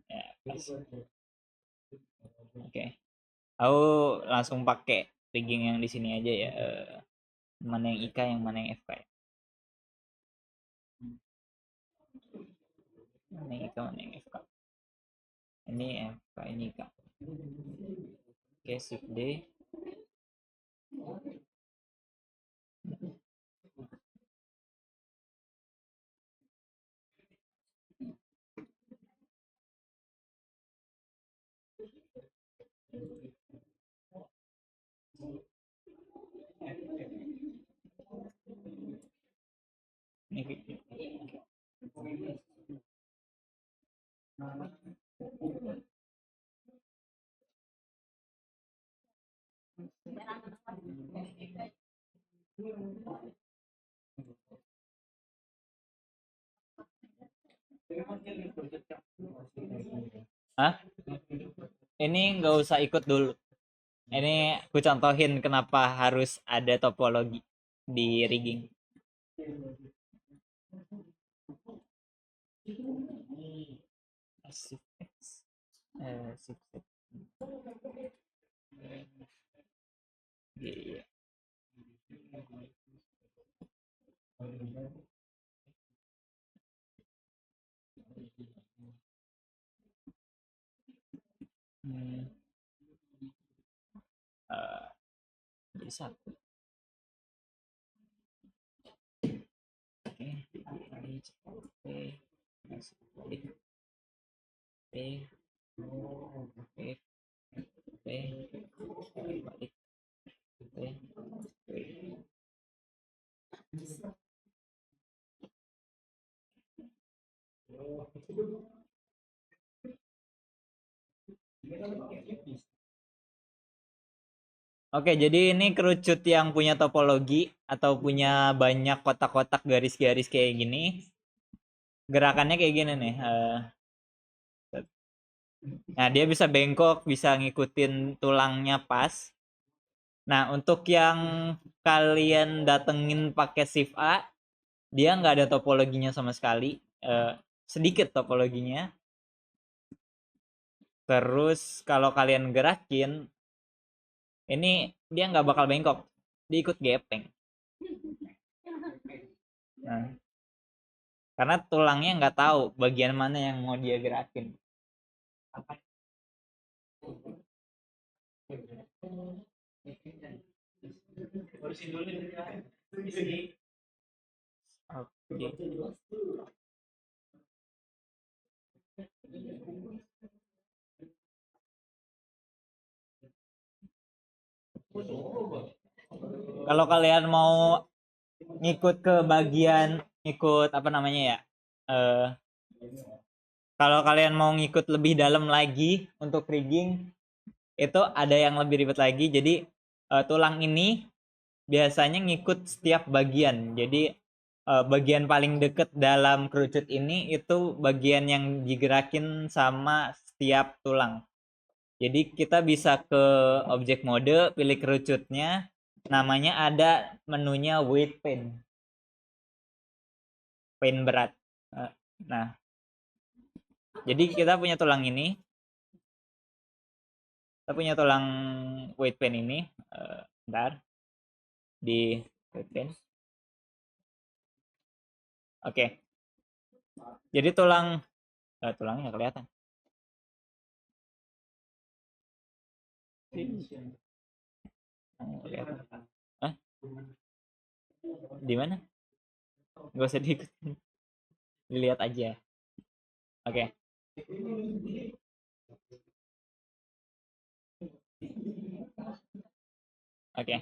ya, pas. Oke. Aku langsung pakai rigging yang di sini aja ya. Mana yang IK, yang mana yang FK ya. Mana yang IK, mana yang FK. Ini FK, ini IK. Oke, shift D. Ini Hah? Ini nggak usah ikut dulu. Ini aku contohin kenapa harus ada topologi di rigging. Iya. Jadi satu. Oke, balik. Oke, jadi ini kerucut yang punya topologi atau punya banyak kotak-kotak garis-garis kayak gini. Gerakannya kayak gini nih. Nah, dia bisa bengkok, bisa ngikutin tulangnya pas. Nah, untuk yang kalian datengin pakai shift A, dia nggak ada topologinya sama sekali. Sedikit topologinya. Terus kalau kalian gerakin, ini dia nggak bakal bengkok. Dia ikut gepeng. Nah, karena tulangnya nggak tahu bagian mana yang mau dia gerakin. Oke. Kalau kalian mau ngikut ke bagian ngikut apa namanya ya? Eh, kalau kalian mau ngikut lebih dalam lagi untuk rigging, itu ada yang lebih ribet lagi. Jadi tulang ini biasanya ngikut setiap bagian. Jadi bagian paling deket dalam kerucut ini itu bagian yang digerakin sama setiap tulang. Jadi kita bisa ke objek mode, pilih kerucutnya, namanya ada menunya weight pen, pen berat. Nah, jadi kita punya tulang ini, kita punya tulang weight pen ini, bentar, di weight pen. Oke, jadi tulangnya nggak kelihatan. Kelihatan. Hah? Di mana? Gak usah diikutin, dilihat aja. Oke. Oke.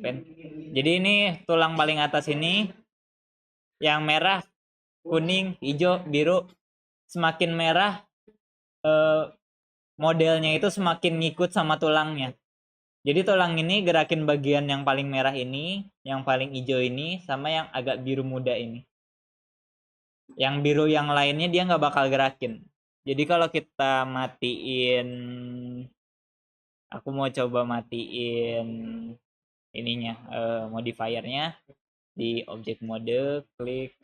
Pen. Jadi ini tulang paling atas ini yang merah, kuning, hijau, biru. Semakin merah modelnya itu semakin ngikut sama tulangnya. Jadi tulang ini gerakin bagian yang paling merah ini, yang paling hijau ini, sama yang agak biru muda ini. Yang biru yang lainnya dia nggak bakal gerakin. Jadi kalau kita matiin, aku mau coba matiin ininya, modifiernya di objek mode, klik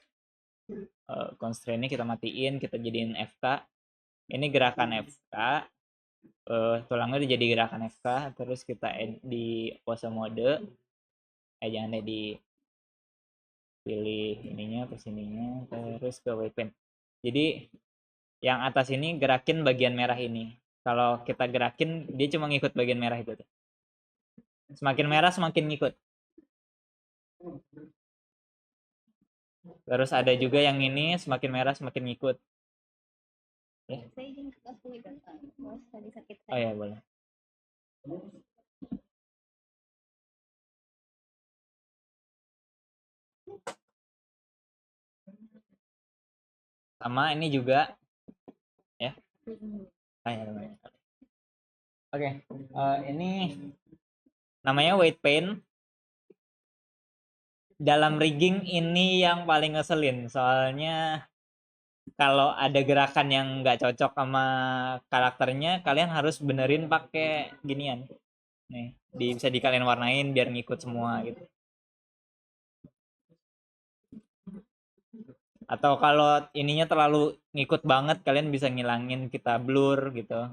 constraint-nya kita matiin, kita jadiin FK. Ini gerakan FK, tulangnya udah jadi gerakan FK, terus kita add di pose mode, jangan di pilih ininya ke sininya, terus ke weapon. Jadi yang atas ini gerakin bagian merah ini. Kalau kita gerakin dia cuma ngikut bagian merah itu. Semakin merah semakin ngikut. Terus ada juga yang ini semakin merah semakin ngikut. Ya. Oh ya boleh. Sama ini juga ya. Oke, ini namanya weight pen. dalam rigging ini yang paling ngeselin, soalnya kalau ada gerakan yang nggak cocok sama karakternya, kalian harus benerin pakai ginian. Nih, bisa di kalian warnain biar ngikut semua gitu. Atau kalau ininya terlalu ngikut banget, kalian bisa ngilangin kita blur gitu.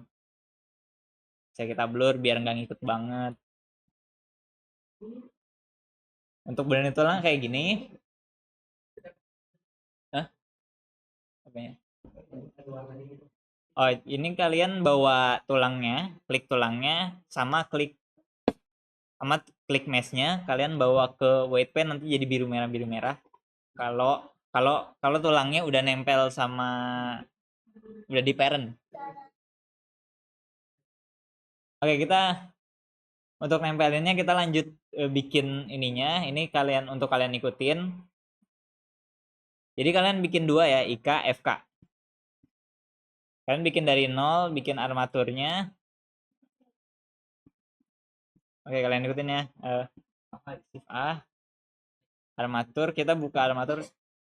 Bisa kita blur biar nggak ngikut banget. Untuk benerin tulang kayak gini. Hah? Apa ya? Oh, ini kalian bawa tulangnya, klik tulangnya, sama klik meshnya, kalian bawa ke white pen nanti jadi biru merah. Kalau kalau kalau tulangnya udah nempel sama udah di parent. Oke, kita untuk nempelinnya kita lanjut bikin ininya. Ini untuk kalian ikutin. Jadi kalian bikin dua ya, IK, FK. Kalian bikin dari nol, bikin armaturnya. Oke, kalian ikutin ya. Shift A, armatur, kita buka armatur.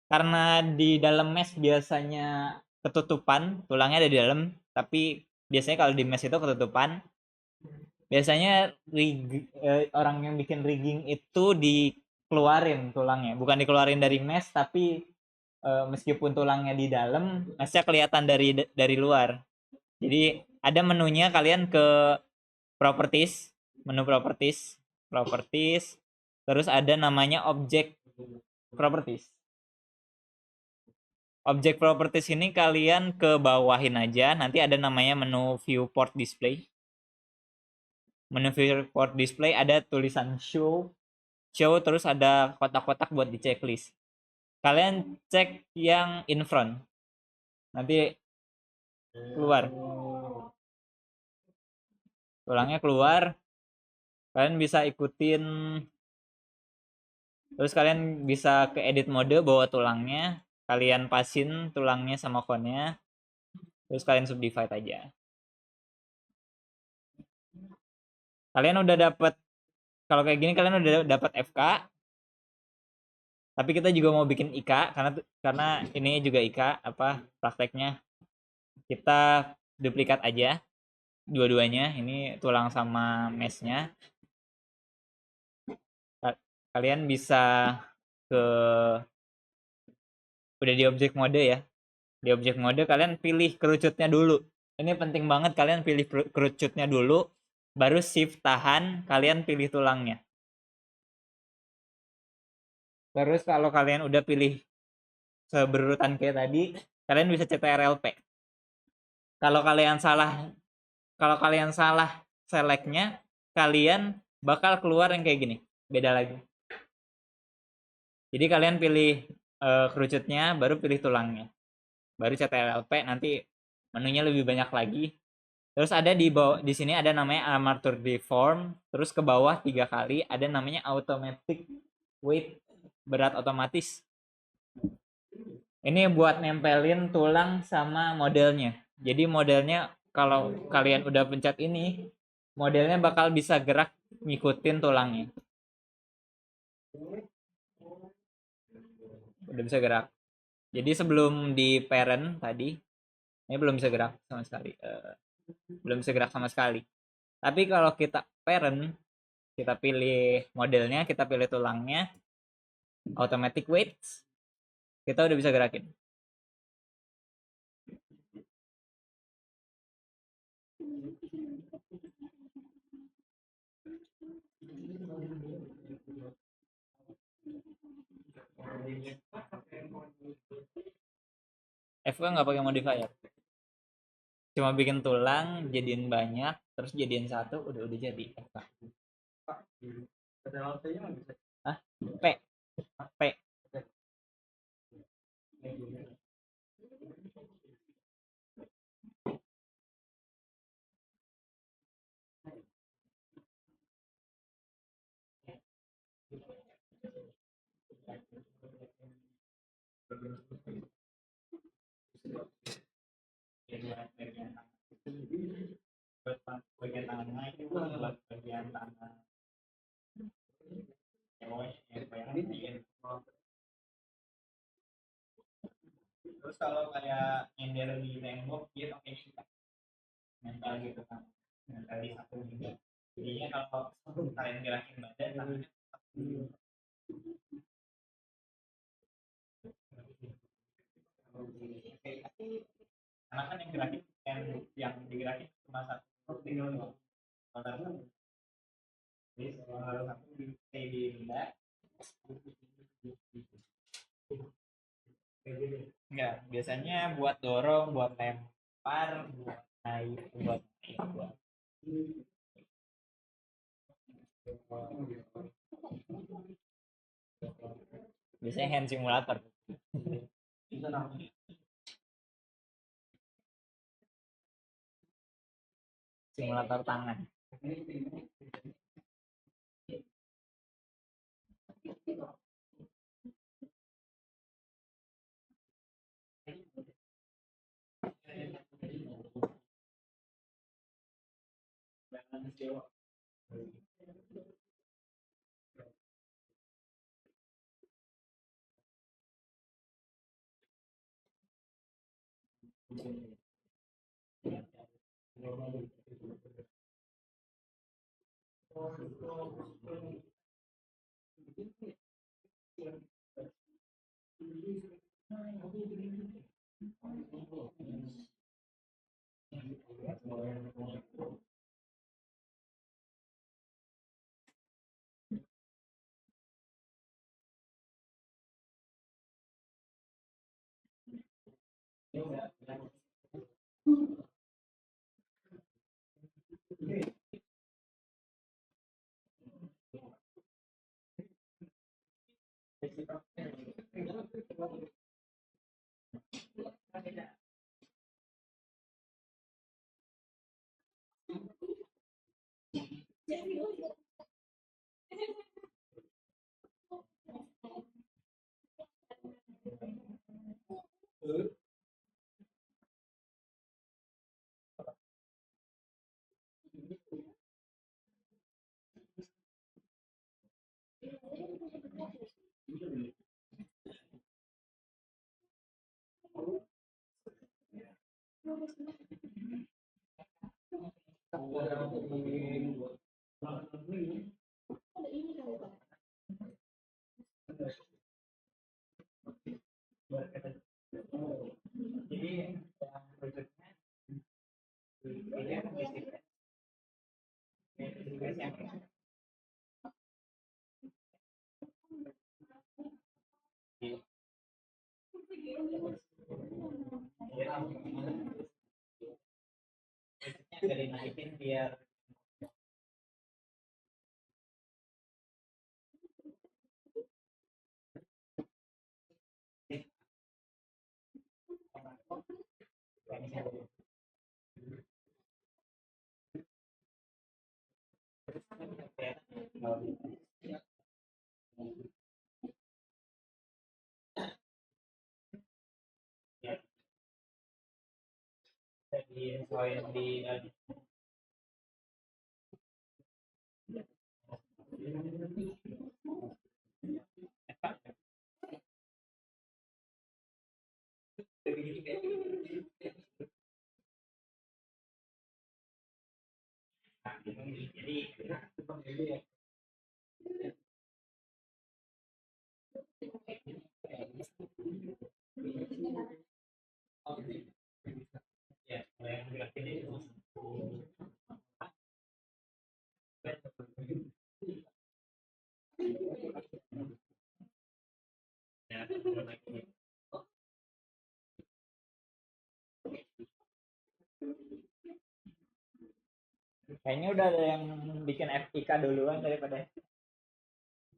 Karena di dalam mesh biasanya ketutupan, tulangnya ada di dalam, tapi biasanya kalau di mesh itu ketutupan. Biasanya orang yang bikin rigging itu dikeluarin tulangnya, bukan dikeluarin dari mesh, tapi meskipun tulangnya di dalam, meshnya kelihatan dari luar. Jadi ada menunya, kalian ke properties, menu properties, terus ada namanya object properties. Object properties ini kalian ke bawahin aja, nanti ada namanya menu viewport display. Menu viewport display ada tulisan show, terus ada kotak-kotak buat di checklist. Kalian cek yang in front, nanti keluar tulangnya keluar, kalian bisa ikutin, terus kalian bisa ke edit mode bawa tulangnya, kalian pasin tulangnya sama konnya, terus kalian subdivide aja. Kalian udah dapat, kalau kayak gini kalian udah dapat FK, tapi kita juga mau bikin IK karena ini juga IK apa prakteknya. Kita duplikat aja dua-duanya, ini tulang sama meshnya. Kalian bisa ke udah di object mode ya. Di object mode kalian pilih kerucutnya dulu. Ini penting banget, kalian pilih kerucutnya dulu, baru shift tahan, kalian pilih tulangnya. Terus kalau kalian udah pilih seberurutan kayak tadi, kalian bisa CTRL-P. Kalau kalian salah selectnya, kalian bakal keluar yang kayak gini, beda lagi. Jadi kalian pilih kerucutnya, baru pilih tulangnya, baru CTRL-P, nanti menunya lebih banyak lagi. Terus ada di bawah, di sini ada namanya armature deform, terus ke bawah 3 kali ada namanya automatic weight, berat otomatis. Ini buat nempelin tulang sama modelnya. Jadi modelnya kalau kalian udah pencet ini, modelnya bakal bisa gerak ngikutin tulangnya. Udah bisa gerak. Jadi sebelum di parent tadi, ini belum bisa gerak sama sekali. Belum bisa gerak sama sekali. Tapi kalau kita parent, kita pilih modelnya, kita pilih tulangnya, automatic weights, kita udah bisa gerakin. FK nggak pakai modifier, cuma bikin tulang jadiin banyak, terus jadiin satu, udah jadi FK. Hah? P P bagian tangannya itu buat bagian tangan cewek yang Terus kalau kayak nyender di tembok dia pakai ikat nempel gitu kan, nempel di satu juga. Jadinya kalau kalian gerakin badan tangannya karena kan yang gerakin yang digerakin cuma satu tinggal kalau jadi kalau satu stay di benda enggak biasanya buat dorong buat lempar buat naik buat biasanya hand simulator simulator tangan. Jadi yang berikutnya ini yang dari naikin biar di jadi ya yang gerakin itu ya kayaknya udah ada yang bikin FIK duluan daripada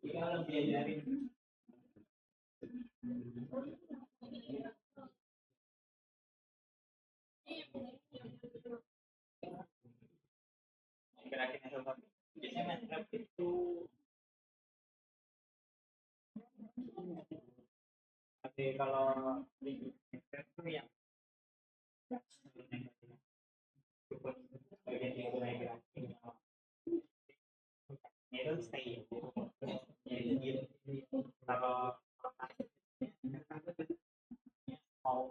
kita harus diajarin gerakin yang satu biasanya main itu tapi kalau di itu yang bagian yang mulai gerakin itu stay jadi kalau mau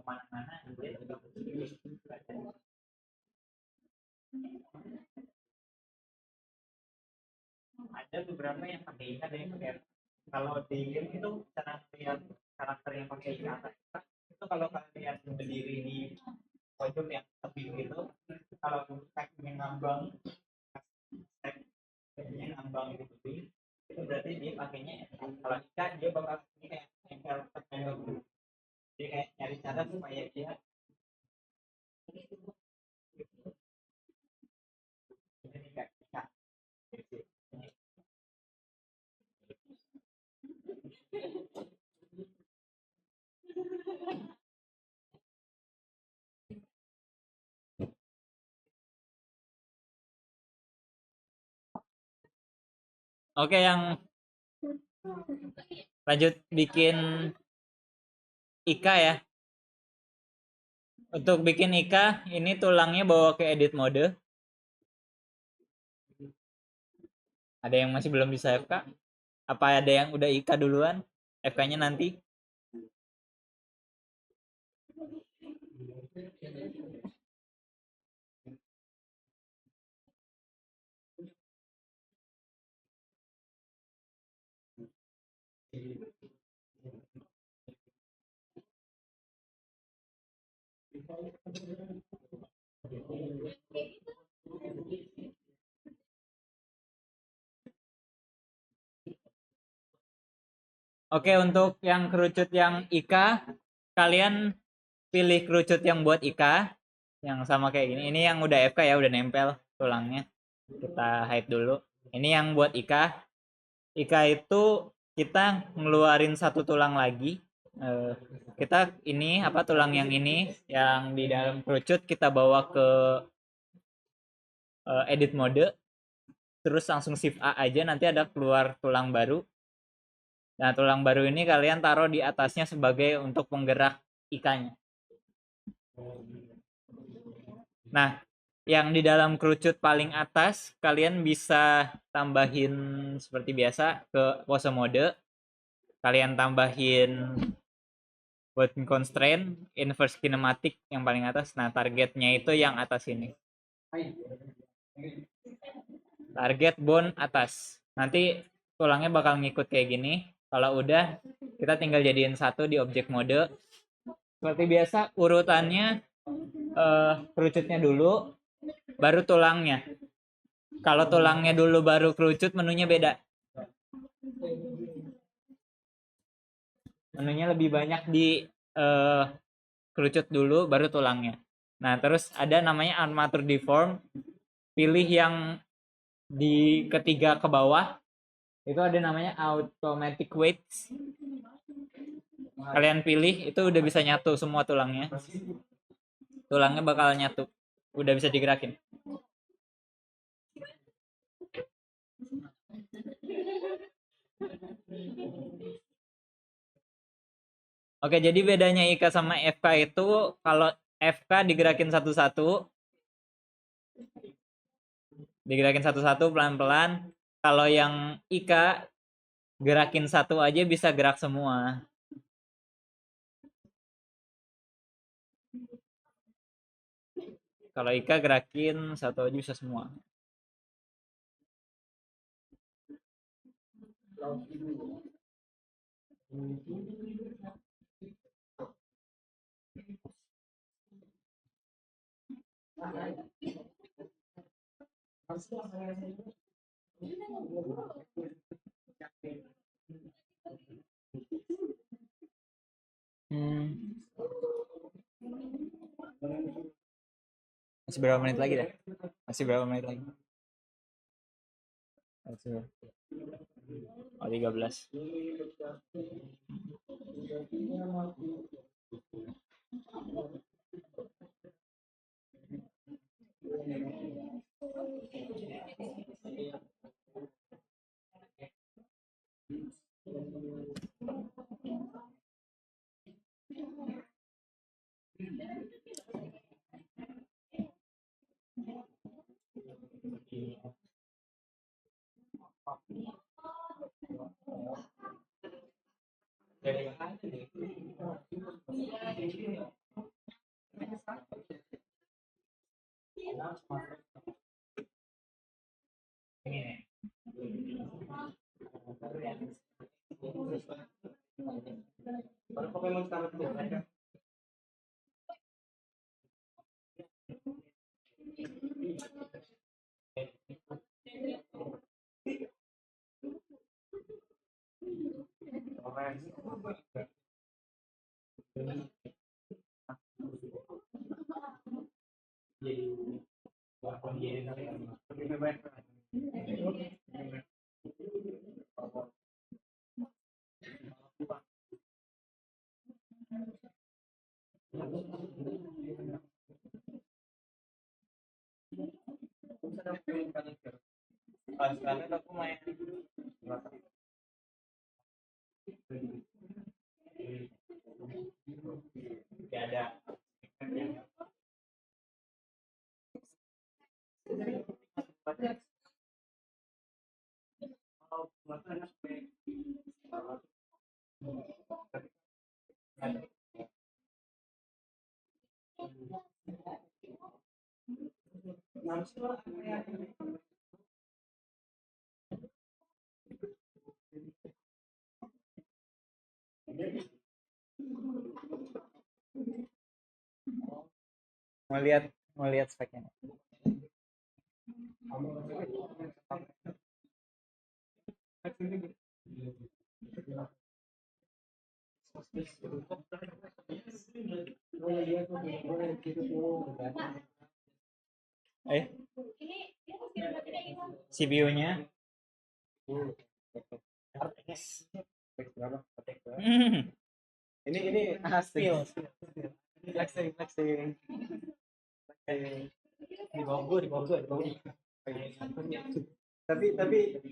kemana-mana dia juga belajar. Ada beberapa yang pakai ikan, ada yang pakai. Kalau di game itu cara lihat karakter yang pakai ikan itu, kalau kalian berdiri di pojok yang tebing gitu, kalau kakinya ngambang, kakinya ngambang di tebing, itu berarti dia pakainya. Kalau ikan dia bakal kayak nempel dulu, dia kayak nyari cara supaya dia ini kayak ikan. Oke, yang lanjut bikin Ika ya. Untuk bikin Ika, ini tulangnya bawa ke edit mode. Ada yang masih belum bisa FK? Apa ada yang udah Ika duluan? FK-nya nanti? Oke, untuk yang kerucut yang Ika, kalian pilih kerucut yang buat Ika, yang sama kayak gini. Ini yang udah FK ya, udah nempel tulangnya. Kita hide dulu. Ini yang buat Ika. Ika itu kita ngeluarin satu tulang lagi. Kita ini apa, tulang yang ini yang di dalam kerucut kita bawa ke edit mode, terus langsung shift A aja, nanti ada keluar tulang baru. Nah, tulang baru ini kalian taruh di atasnya sebagai untuk penggerak ikannya. Nah, yang di dalam kerucut paling atas kalian bisa tambahin seperti biasa ke pose mode. Kalian tambahin button constraint, inverse kinematic yang paling atas. Nah, targetnya itu yang atas ini. Target bone atas. Nanti tulangnya bakal ngikut kayak gini. Kalau udah, kita tinggal jadiin satu di objek mode. Seperti biasa, urutannya kerucutnya dulu, baru tulangnya. Kalau tulangnya dulu baru kerucut, menunya beda. Menunya lebih banyak di kerucut dulu, baru tulangnya. Nah, terus ada namanya armature deform. Pilih yang di ketiga ke bawah. Itu ada namanya automatic weights. Kalian pilih, itu udah bisa nyatu semua tulangnya. Tulangnya bakal nyatu. Udah bisa digerakin. Oke, jadi bedanya Ika sama FK itu, kalau FK digerakin satu-satu, pelan-pelan. Kalau yang Ika gerakin satu aja bisa gerak semua. Kalau Ika gerakin satu aja bisa semua. Masih berapa menit lagi dah? Masih berapa menit lagi? Oh, 13. Jadi Pas banget aku main gak ada. Mau lihat speknya. CPU-nya
ini
Spill.
flexing di bawah tapi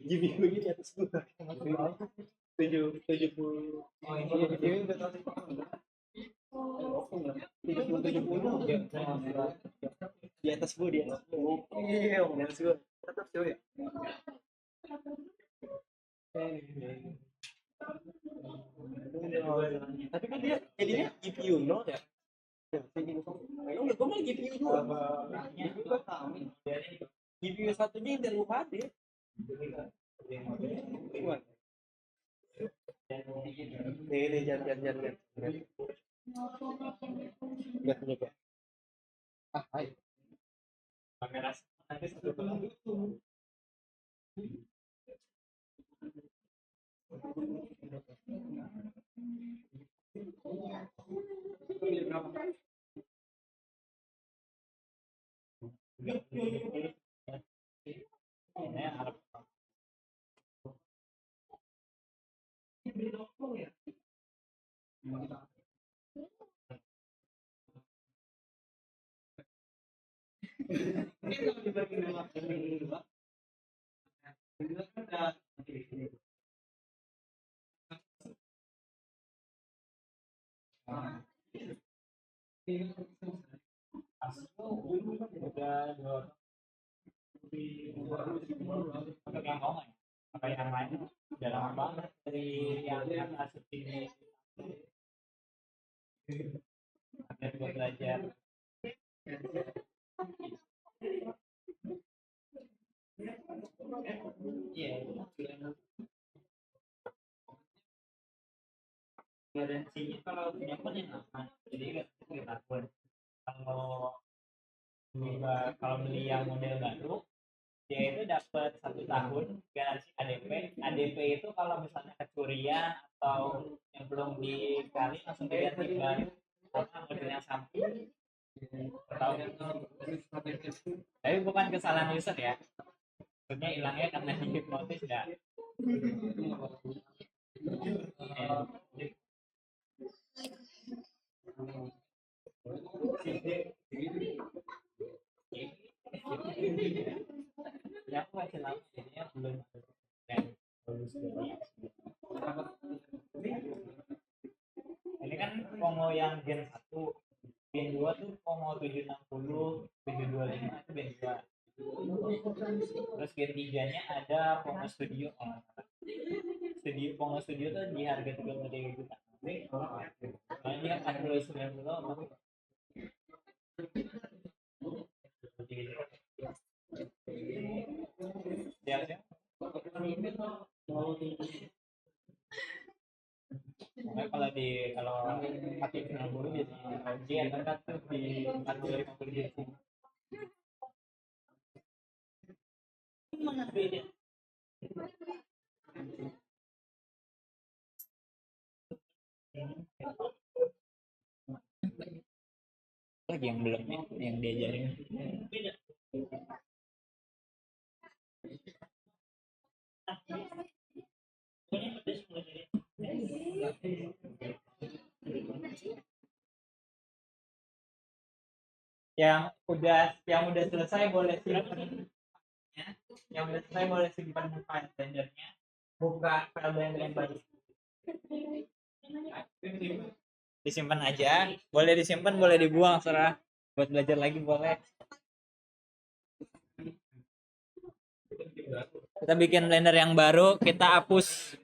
GPU ini di atas gua 70 ini GPU udah tahu 70 di atas gua di atas gua tetap coba ya tapi kan dia jadinya GPU nol ya enggak gua malah GPU dua GPU satunya Intel UHD gimana ini jangan lihat coba ayo
Kamera nanti satu untuk yang ngomong ya. Apa yang lain udah lama banget dari yang atas ini. Ada buat belajar. Iya. Garansinya kalau punya pun yang aman. Jadi kita pun kalau beli yang model baru dia itu dapat 1 tahun garansi ADP. ADP itu kalau misalnya kecurian atau yang belum dikali langsung diganti baru karena modelnya samping atau tapi bukan kesalahan user ya, maksudnya hilangnya karena dihipnotis ya. Ya aku masih lama jadinya belum dan bagus dari ini kan Pongo yang Gen 1, Gen 2 tuh Pongo 760, 725 itu Gen 2. Terus Gen 3 nya ada Pongo Studio. Pongo Studio tuh di harga 33 juta. Soalnya 4090 kalau pakai final bulu biasanya di angkat tuh di 40-50 gitu. Mana beda? Lagi yang belum ya, yang diajarin. Yang udah selesai boleh simpan. Yang udah selesai boleh simpan file blendernya. Buka file blender yang baru. Disimpan aja, boleh disimpan boleh dibuang, serah. Buat belajar lagi boleh. Kita bikin blender yang baru, kita hapus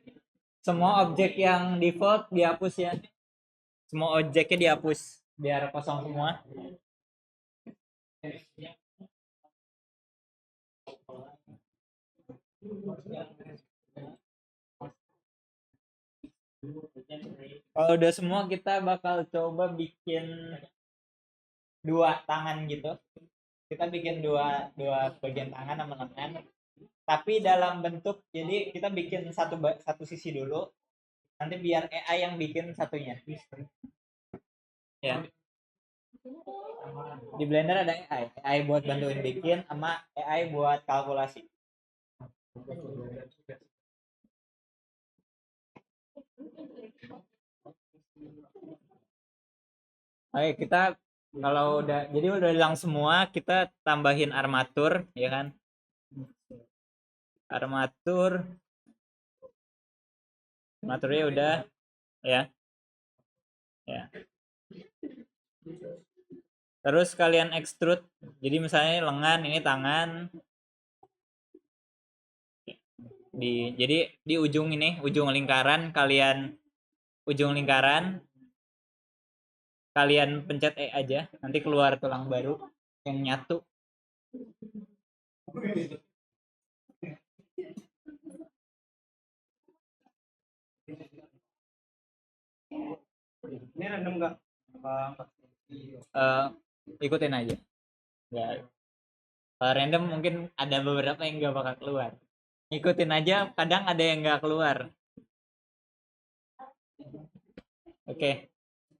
semua objek yang default, dihapus ya. Semua objeknya dihapus biar kosong semua. Kalau udah semua, kita bakal coba bikin dua tangan gitu. Kita bikin dua bagian tangan sama lengan, tapi dalam bentuk, jadi kita bikin satu sisi dulu, nanti biar AI yang bikin satunya ya. Di Blender ada AI buat bantuin bikin, sama AI buat kalkulasi. Oke, kita kalau jadi udah hilang semua, kita tambahin armatur ya kan. Armaturnya udah ya. Terus kalian extrude, jadi misalnya lengan, ini tangan, jadi di ujung ini, ujung lingkaran kalian pencet E aja, nanti keluar tulang baru yang nyatu.
Ini random nggak?
Ikutin aja. Nggak. Kalau random mungkin ada beberapa yang nggak bakal keluar. Ikutin aja, kadang ada yang nggak keluar. Oke.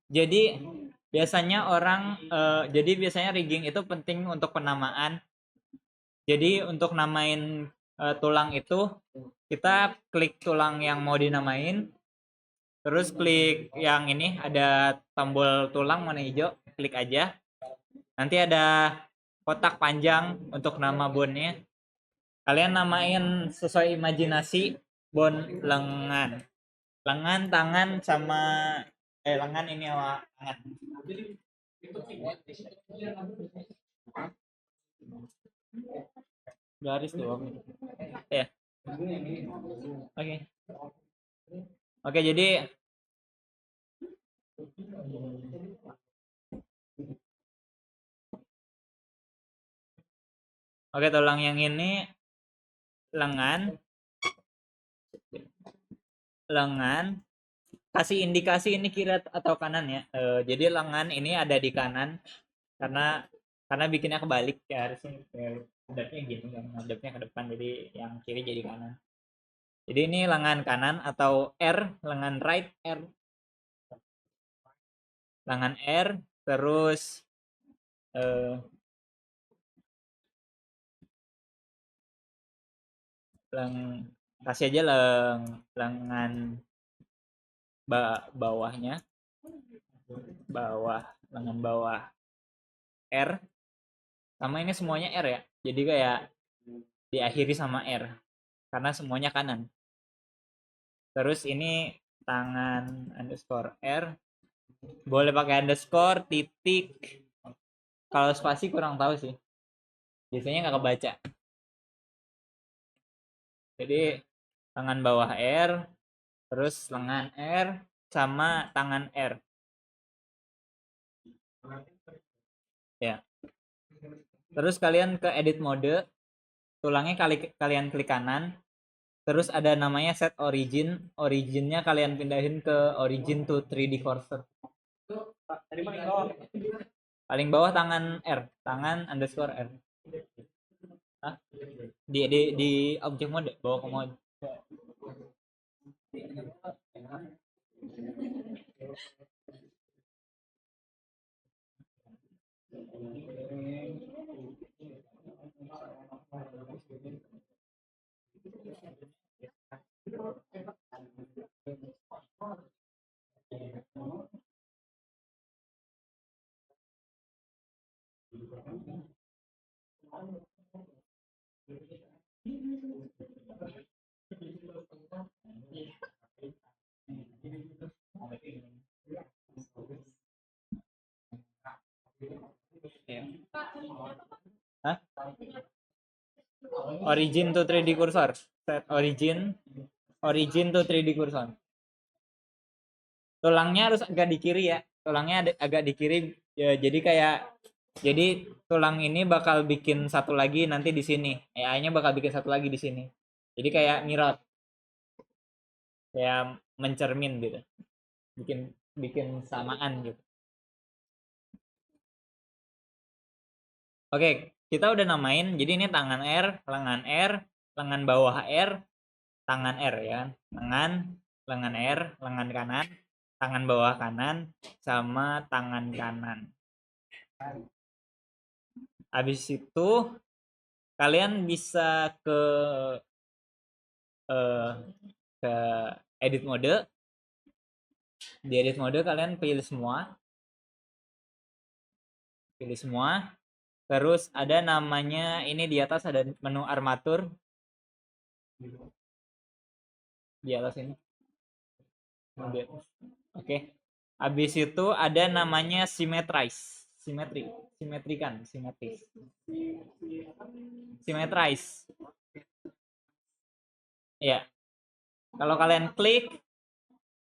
Jadi biasanya rigging itu penting untuk penamaan. Jadi untuk namain tulang itu, kita klik tulang yang mau dinamain, terus klik yang ini ada tombol tulang warna hijau, klik aja. Nanti ada kotak panjang untuk nama bone-nya. Kalian namain sesuai imajinasi, bone lengan, tangan, sama lengan ini sama tangan. Garis doang ya. Oke, jadi tulang yang ini lengan, kasih indikasi ini kiri atau kanan ya. Jadi lengan ini ada di kanan karena bikinnya kebalik ya, harusnya hadapnya gini kan, hadapnya ke depan, jadi yang kiri jadi kanan. Jadi ini lengan kanan atau R, lengan right R. Lengan R, terus kasih aja lengan bawahnya, lengan bawah R, sama ini semuanya R ya, jadi kayak diakhiri sama R karena semuanya kanan. Terus ini tangan underscore R, boleh pakai underscore, titik, kalau spasi kurang tahu sih, biasanya nggak kebaca. Jadi tangan bawah R, terus lengan R, sama tangan R ya. Terus kalian ke edit mode, tulangnya kalian klik kanan, terus ada namanya set originnya kalian pindahin ke origin to 3D cursor.
Tadi paling bawah.
Paling bawah tangan R, tangan underscore R. Hah? Di objek mode, bawa ke mode. Hah? Origin to 3D cursor. Set origin to 3D cursor. Tulangnya harus agak di kiri ya. Tulangnya agak di kiri ya, jadi tulang ini bakal bikin satu lagi nanti di sini. AI-nya bakal bikin satu lagi di sini. Jadi kayak mirror. Kayak mencermin gitu. Bikin samaan gitu. Oke, kita udah namain. Jadi ini tangan R, lengan bawah R, tangan R ya. Lengan R, lengan kanan, tangan bawah kanan, sama tangan kanan. Habis itu kalian bisa eh, ke edit mode. Di edit mode kalian pilih semua. Terus ada namanya, ini di atas ada menu armatur. Di atas ini. Oke. Habis itu ada namanya symmetrize. Simetris. Ya. Kalau kalian klik,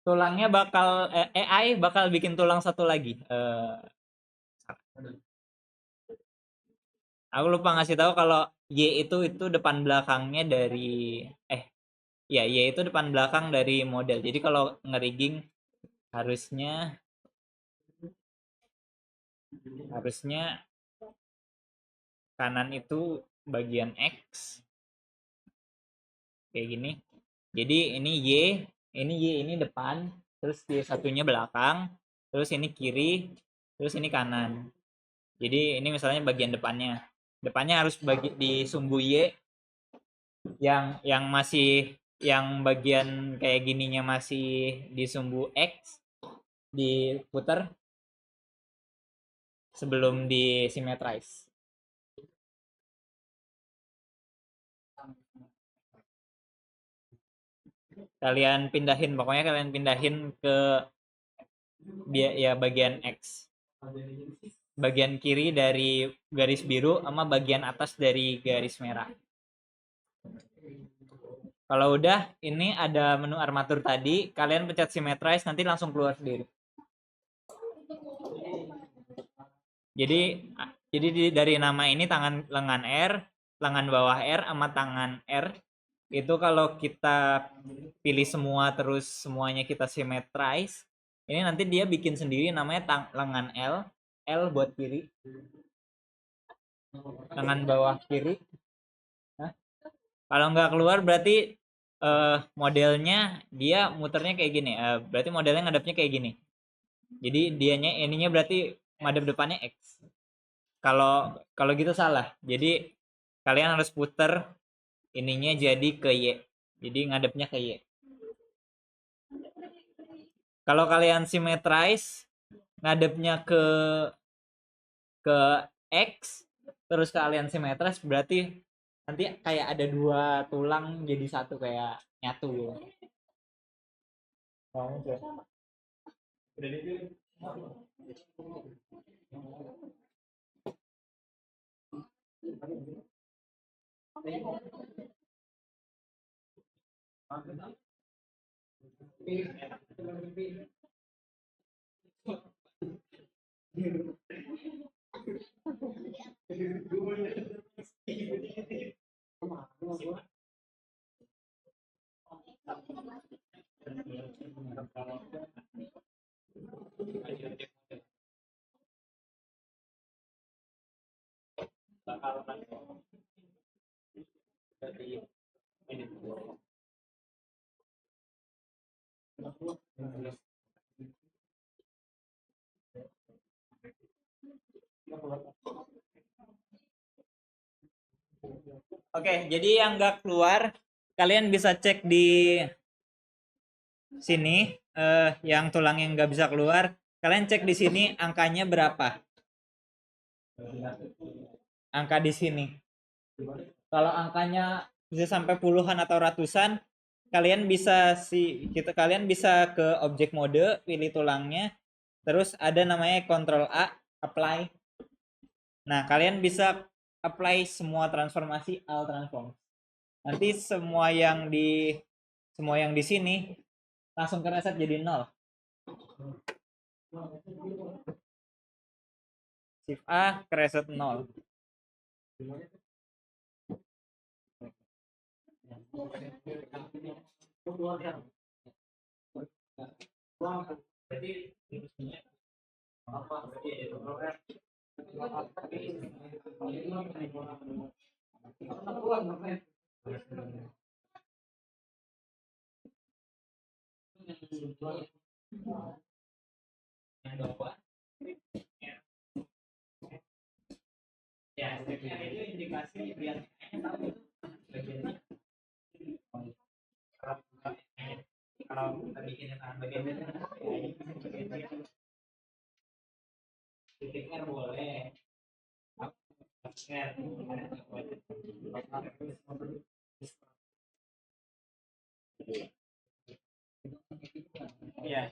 tulangnya bakal AI bakal bikin tulang satu lagi. Aku lupa ngasih tahu kalau Y itu depan belakangnya dari Y itu depan belakang dari model. Jadi kalau ngerigging harusnya kanan itu bagian X kayak gini. Jadi ini Y ini depan, terus Y satunya belakang, terus ini kiri, terus ini kanan. Jadi ini misalnya bagian depannya. Depannya harus di sumbu Y yang bagian kayak gininya masih di sumbu X, diputar sebelum di symmetrize. Kalian pindahin ke bagian X. Bagian kiri dari garis biru sama bagian atas dari garis merah. Kalau udah, ini ada menu armatur tadi, kalian pencet symmetrize, nanti langsung keluar sendiri. Jadi dari nama ini lengan R, lengan bawah R sama tangan R itu kalau kita pilih semua terus semuanya kita symmetrize, ini nanti dia bikin sendiri namanya lengan L buat kiri, lengan bawah kiri. Kalau nggak keluar berarti modelnya dia muternya kayak gini, berarti modelnya ngadepnya kayak gini. Jadi ininya berarti madep depannya X. Kalau gitu salah. Jadi kalian harus puter ininya jadi ke Y. Jadi ngadepnya ke Y. Kalau kalian symmetrize ngadepnya ke X, terus kalian symmetrize berarti nanti kayak ada dua tulang jadi satu, kayak nyatu gitu. Oke, jadi yang nggak keluar, kalian bisa cek di sini. Yang tulang yang nggak bisa keluar, kalian cek di sini angkanya berapa. Angka di sini. Kalau angkanya bisa sampai puluhan atau ratusan, kalian bisa ke objek mode, pilih tulangnya, terus ada namanya Ctrl A, apply. Nah, kalian bisa apply semua transformasi all transform. Nanti semua yang di sini langsung ke reset jadi 0. Shift A ke reset 0. Ya, itu indikasi biar kalau bikin bagian titik R boleh. Iya.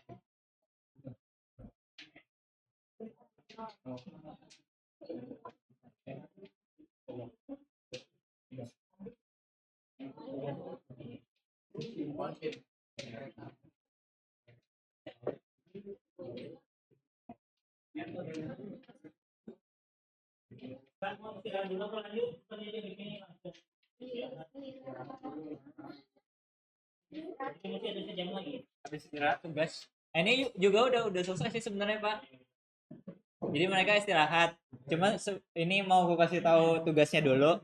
Habis istirahat tugas. Nah, ini juga udah selesai sih sebenarnya Pak. Jadi mereka istirahat. Cuma ini mau gue kasih tahu tugasnya dulu.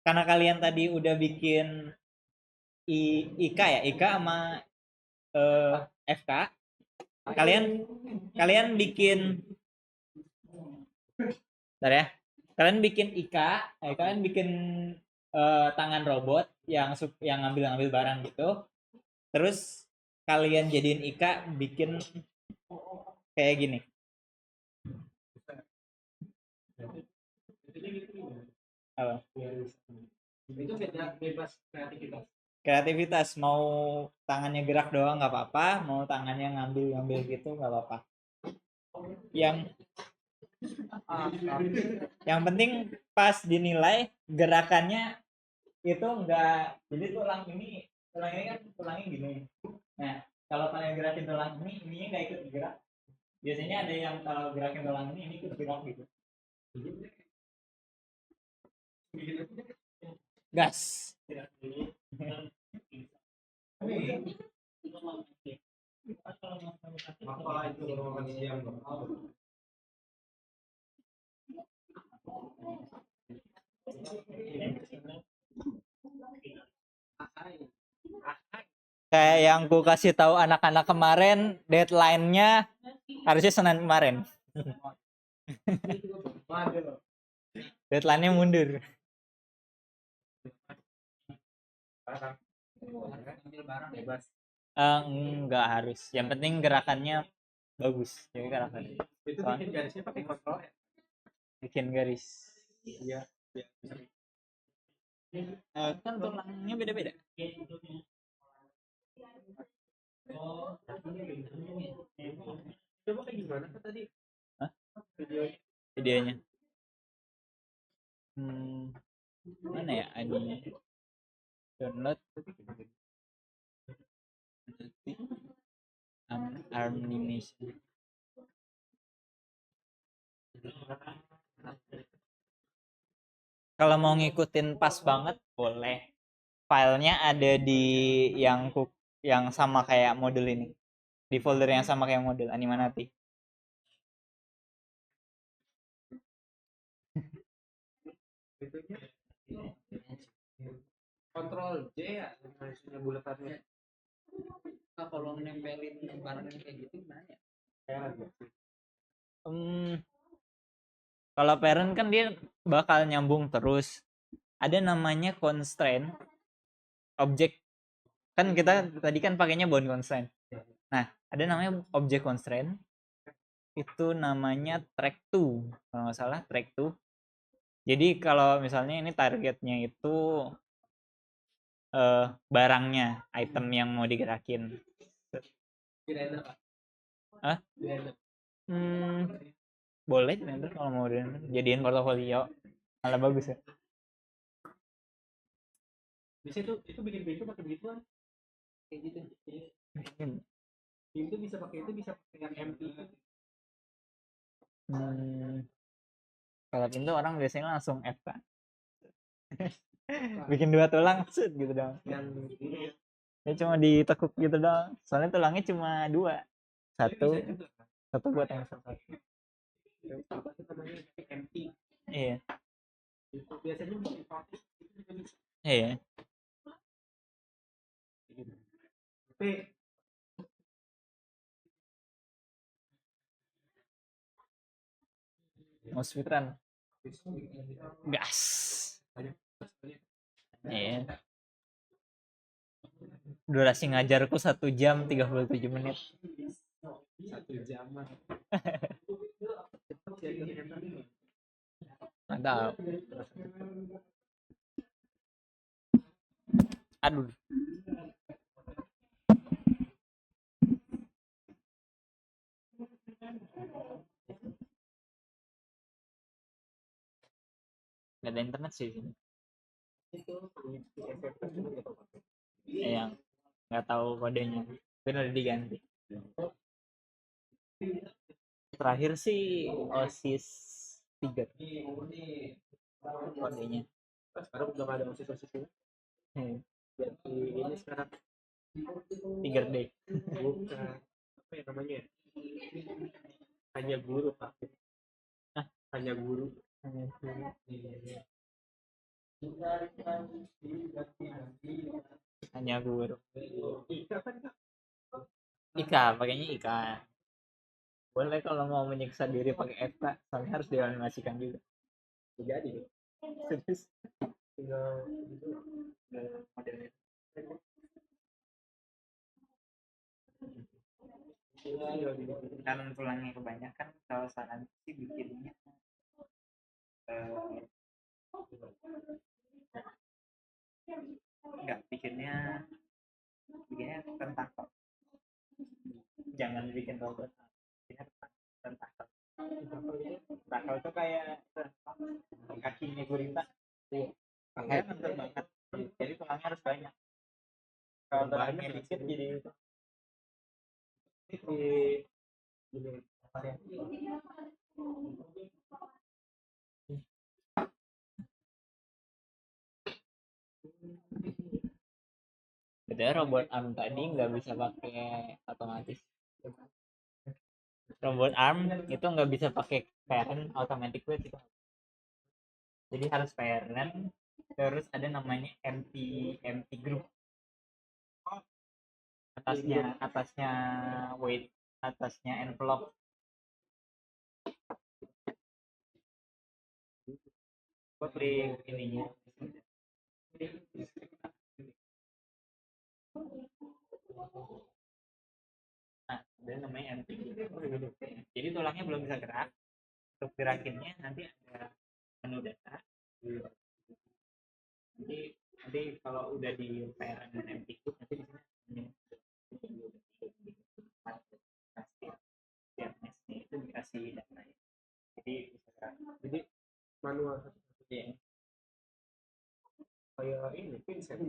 Karena kalian tadi udah bikin IK ya, IK sama FK. Kalian bikin bentar ya. Kalian bikin IK, kalian bikin tangan robot yang ngambil barang gitu. Terus kalian jadiin IK bikin kayak gini. Apa? Itu bebas kreativitas. Mau tangannya gerak doang nggak apa-apa, mau tangannya ngambil gitu nggak apa-apa. Yang penting pas dinilai gerakannya itu enggak, jadi tulang ini kan tulangnya gini. Nah, kalau kalian gerakin tulang ininya nggak ikut gerak. Biasanya ada yang kalau gerakin tulang ini ikut gerak gitu. Gas. Apa itu makan siang? Kayak yang ku kasih tahu anak-anak kemarin, deadline-nya harusnya Senin kemarin. Deadline-nya mundur. Enggak harus. Yang penting gerakannya bagus. Jadi gerakannya. Itu bikin garisnya pakai kontrol ya? Bikin garis. Iya. Kan tulangnya beda-beda. Coba kayak gimana tadi? Hah? Videonya. Mana ya ini? Download animation. Kalau mau ngikutin pas banget boleh. Filenya ada di yang sama kayak model ini. Di folder yang sama kayak model Animanati.
itunya kontrol J ya maksudnya bulatannya.
Nah, kalau nempelin barang kayak gitu gimana ya?
Kayak gitu.
Kalau parent kan dia bakal nyambung terus. Ada namanya constraint object. Kan kita tadi kan pakainya bound constraint. Nah, ada namanya object constraint. Itu namanya track to. Kalau nggak salah track to. Jadi kalau misalnya ini targetnya itu barangnya, item yang mau digerakin. Hah? Boleh render kalau mau render. Jadiin portofolio. Malah bagus ya.
Bisa itu bikin pintu pakai begituan. Kayak gitu. Pintu bisa pakai itu, bisa pakai yang empty.
Kalau pintu orang biasanya langsung F kan. Bikin 2 tulang set gitu dong.
Yang ini
Ya cuma ditekuk gitu dong. Soalnya tulangnya cuma 2. Satu buat yang satu.
apa sih namanya empty.
Iya.
Itu biasanya bisa pakai itu juga bisa.
Iya.
Tapi
Mau speedrun. Gas. Iya. Durasi ngajarku 1 jam 37 menit.
1 jam.
Mantap. Aduh. Gak ada internet sih sini. Yang nggak tahu kodenya. Tapi udah diganti. Terakhir sih OSIS 3 kodenya.
Sekarang udah gak ada OSIS ini. Jadi ini sekarang
3 day.
bukan apa ya namanya? Hanya guru Pak. Hanya guru.
Hanya guru.
Ika kan Kak?
Ika, pakainya Ika. Boleh kalau mau menyiksa diri pakai FK, soalnya harus dianimasikan juga.
Jadi
Serius.
tinggal
Modelnya. Kan tulangnya kebanyakan, kalau saran sih bikinnya enggak, bikinnya tentakel. Jangan bikin robot, bikinnya tentakel. Tentakel itu kayak kakinya gurita. Makanya kan banget. Jadi tulangnya harus banyak. Kalau tulangnya dikit jadi Beda robot arm tadi nggak bisa pakai otomatis. Robot arm itu nggak bisa pakai parent automatic weight itu. Jadi harus parent, terus ada namanya empty group. Atasnya weight, atasnya envelope. Gue klik ininya. Nah, ada namanya empty group. Jadi tulangnya belum bisa gerak. Untuk gerakinnya nanti ada menu data. Nanti kalau udah di parent dan empty group nanti di sini setiap mesnya itu dikasih data. Jadi bisa gerak.
Jadi manual
Ya.
kayak ini Vincent.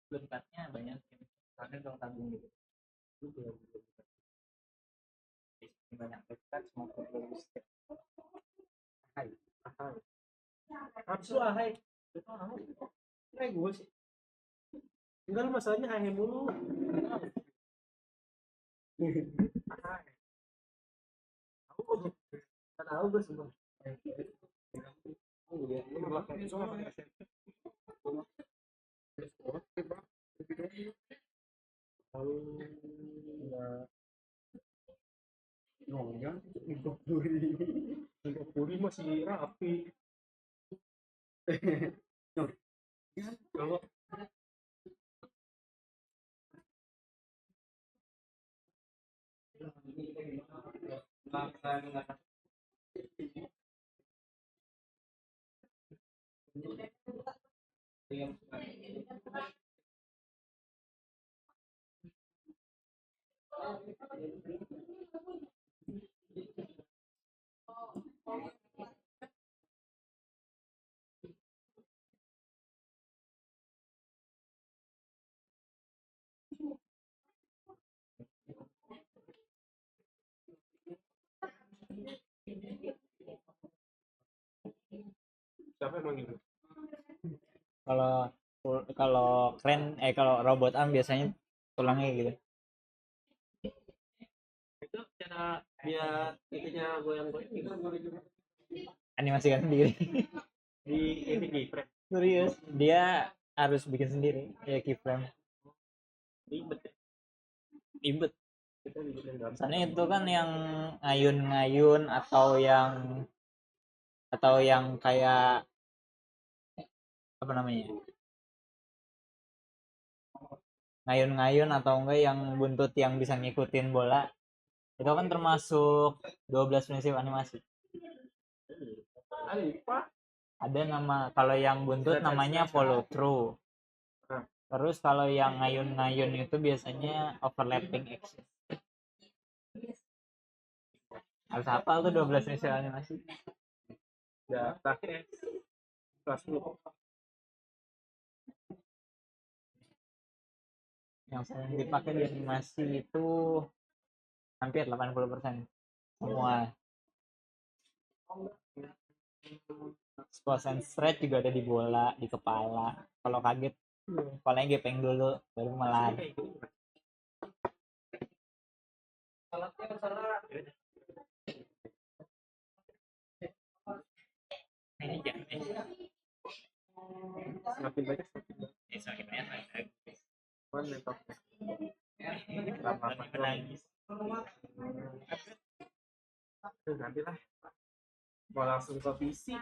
Lengkapnya banyak karena kalau tabung gitu. Banyak dekat maupun lulus.
Hai. Absu ahai. Kayak gue sih. Enggak, masalahnya ahai mulu. Tahu gue semua. Puri masih rapi. Kalau siapa emang itu?
Kalau kalau kalau robot arm biasanya tulangnya gitu.
Itu cara dia itunya goyang-goyang gitu.
Animasikan sendiri.
Di ini di frame
Serius, dia harus bikin sendiri ya keyframe.
ribet ya.
Ribet.
Kita bikin yang gampang.
Misalnya itu kan yang ngayun-ngayun atau yang kayak apa namanya? Ngayun-ngayun atau enggak yang buntut yang bisa ngikutin bola. Itu kan termasuk 12 prinsip animasi.
Apa?
Ada nama kalau yang buntut namanya follow through. Terus kalau yang ngayun-ngayun itu biasanya overlapping action. Harus hafal tuh 12 prinsip animasi.
Ya, terakhir ya. Kelas 10.
Yang sering dipakai di animasi itu hampir 80% semua. Squash and stretch juga ada di bola, di kepala. Kalau kaget, kepalanya gepeng dulu, baru melari. Ini jangan.
Semakin banyak semakin bagus.
Semakin banyak.
Cuman laptop
Menangis.
nanti lah mau langsung ke PC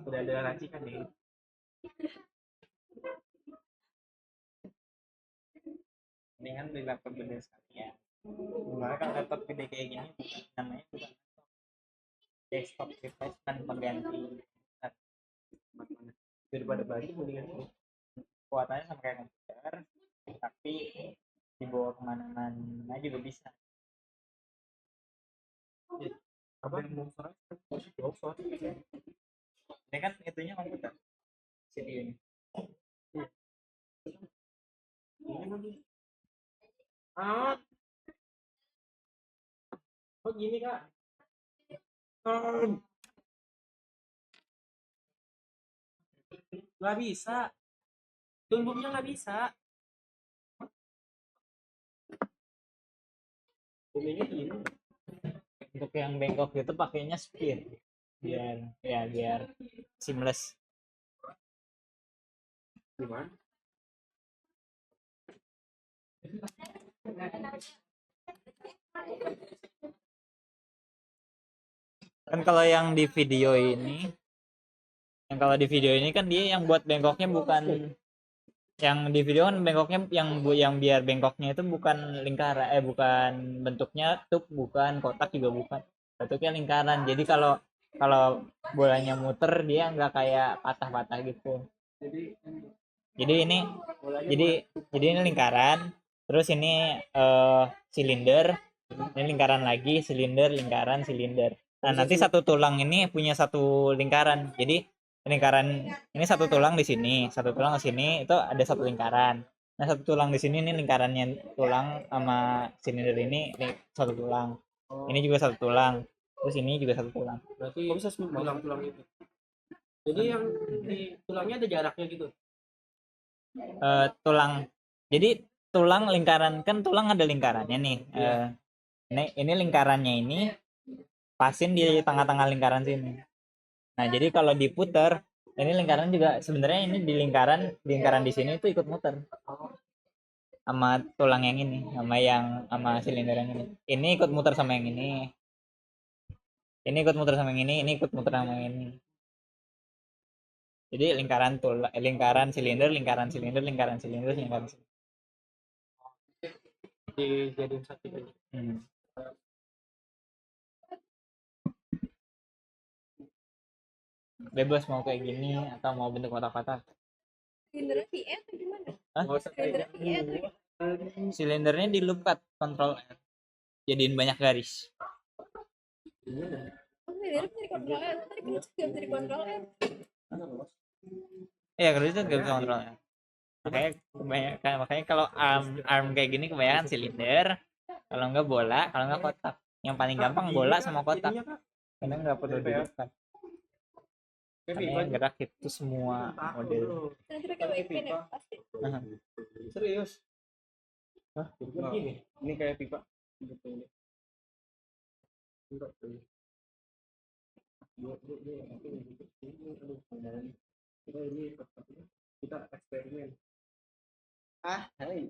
udah ada racikan nih.
Mendingan beli laptop gede sekalian. Sebenarnya kan laptop gede kayak gini namanya bukan laptop, desktop replacement, pengganti
Daripada baju mendingan ini.
kuatannya sama kayak komputer tapi dibawa kemana-mana juga bisa.
Apa yang mau soal
Ini kan itunya komputer CPU-nya.
ah oh gini kak nggak bisa tumbuknya nggak bisa ininya gini
Untuk yang bengkok itu pakainya speed biar seamless.
gimana
Kan kalau yang di video ini kan dia yang buat bengkoknya bukan yang di video kan bengkoknya yang biar bengkoknya itu bukan lingkaran bukan bentuknya tub, bukan kotak juga bukan, bentuknya lingkaran. Jadi kalau kalau bolanya muter dia nggak kayak patah-patah gitu. Jadi ini jadi ini lingkaran, terus ini silinder, ini lingkaran lagi, silinder, lingkaran, silinder. Nah nanti satu tulang ini punya satu lingkaran. Jadi lingkaran ini satu tulang di sini, satu tulang di sini, itu ada satu lingkaran. Nah satu tulang di sini ini lingkarannya tulang sama silinder ini satu tulang. Ini juga satu tulang. Terus ini juga satu tulang.
berarti bisa tulang-tulang itu jadi yang di tulangnya ada jaraknya gitu
Tulang. Jadi tulang lingkaran, kan tulang ada lingkarannya nih. Ini lingkarannya ini pasin di tengah-tengah lingkaran sini. Nah, jadi kalau diputar, ini lingkaran juga sebenarnya ini di lingkaran di sini itu ikut muter sama tulang yang ini, sama silinder yang ini. Ini ikut muter sama yang ini. Ini ikut muter sama yang ini ikut muter sama yang ini. Jadi lingkaran silinder, lingkaran silinder, lingkaran silinder, lingkaran silinder.
Dijadiin satu.
Bebas mau kayak gini atau mau bentuk kotak-kotak.
Silindernya PE atau gimana?
Hah?
Silindernya PE atau
Silindernya di loop cut, kontrol R. Jadiin banyak garis.
silindernya bisa dikontrol R. Tadi kan juga bisa dikontrol R.
Iya, kalau itu nggak bisa kontrol R. Makanya kalau arm kayak gini kebanyakan silinder, kalau nggak bola, kalau nggak kotak. Yang paling gampang bola sama kotak, karena nggak perlu dibuka. Karena yang gerak itu semua model.
Nanti pakai pin ya pasti.
Serius? Hah? Gini. Ini kayak pipa. Betul. Kita eksperimen. Hai.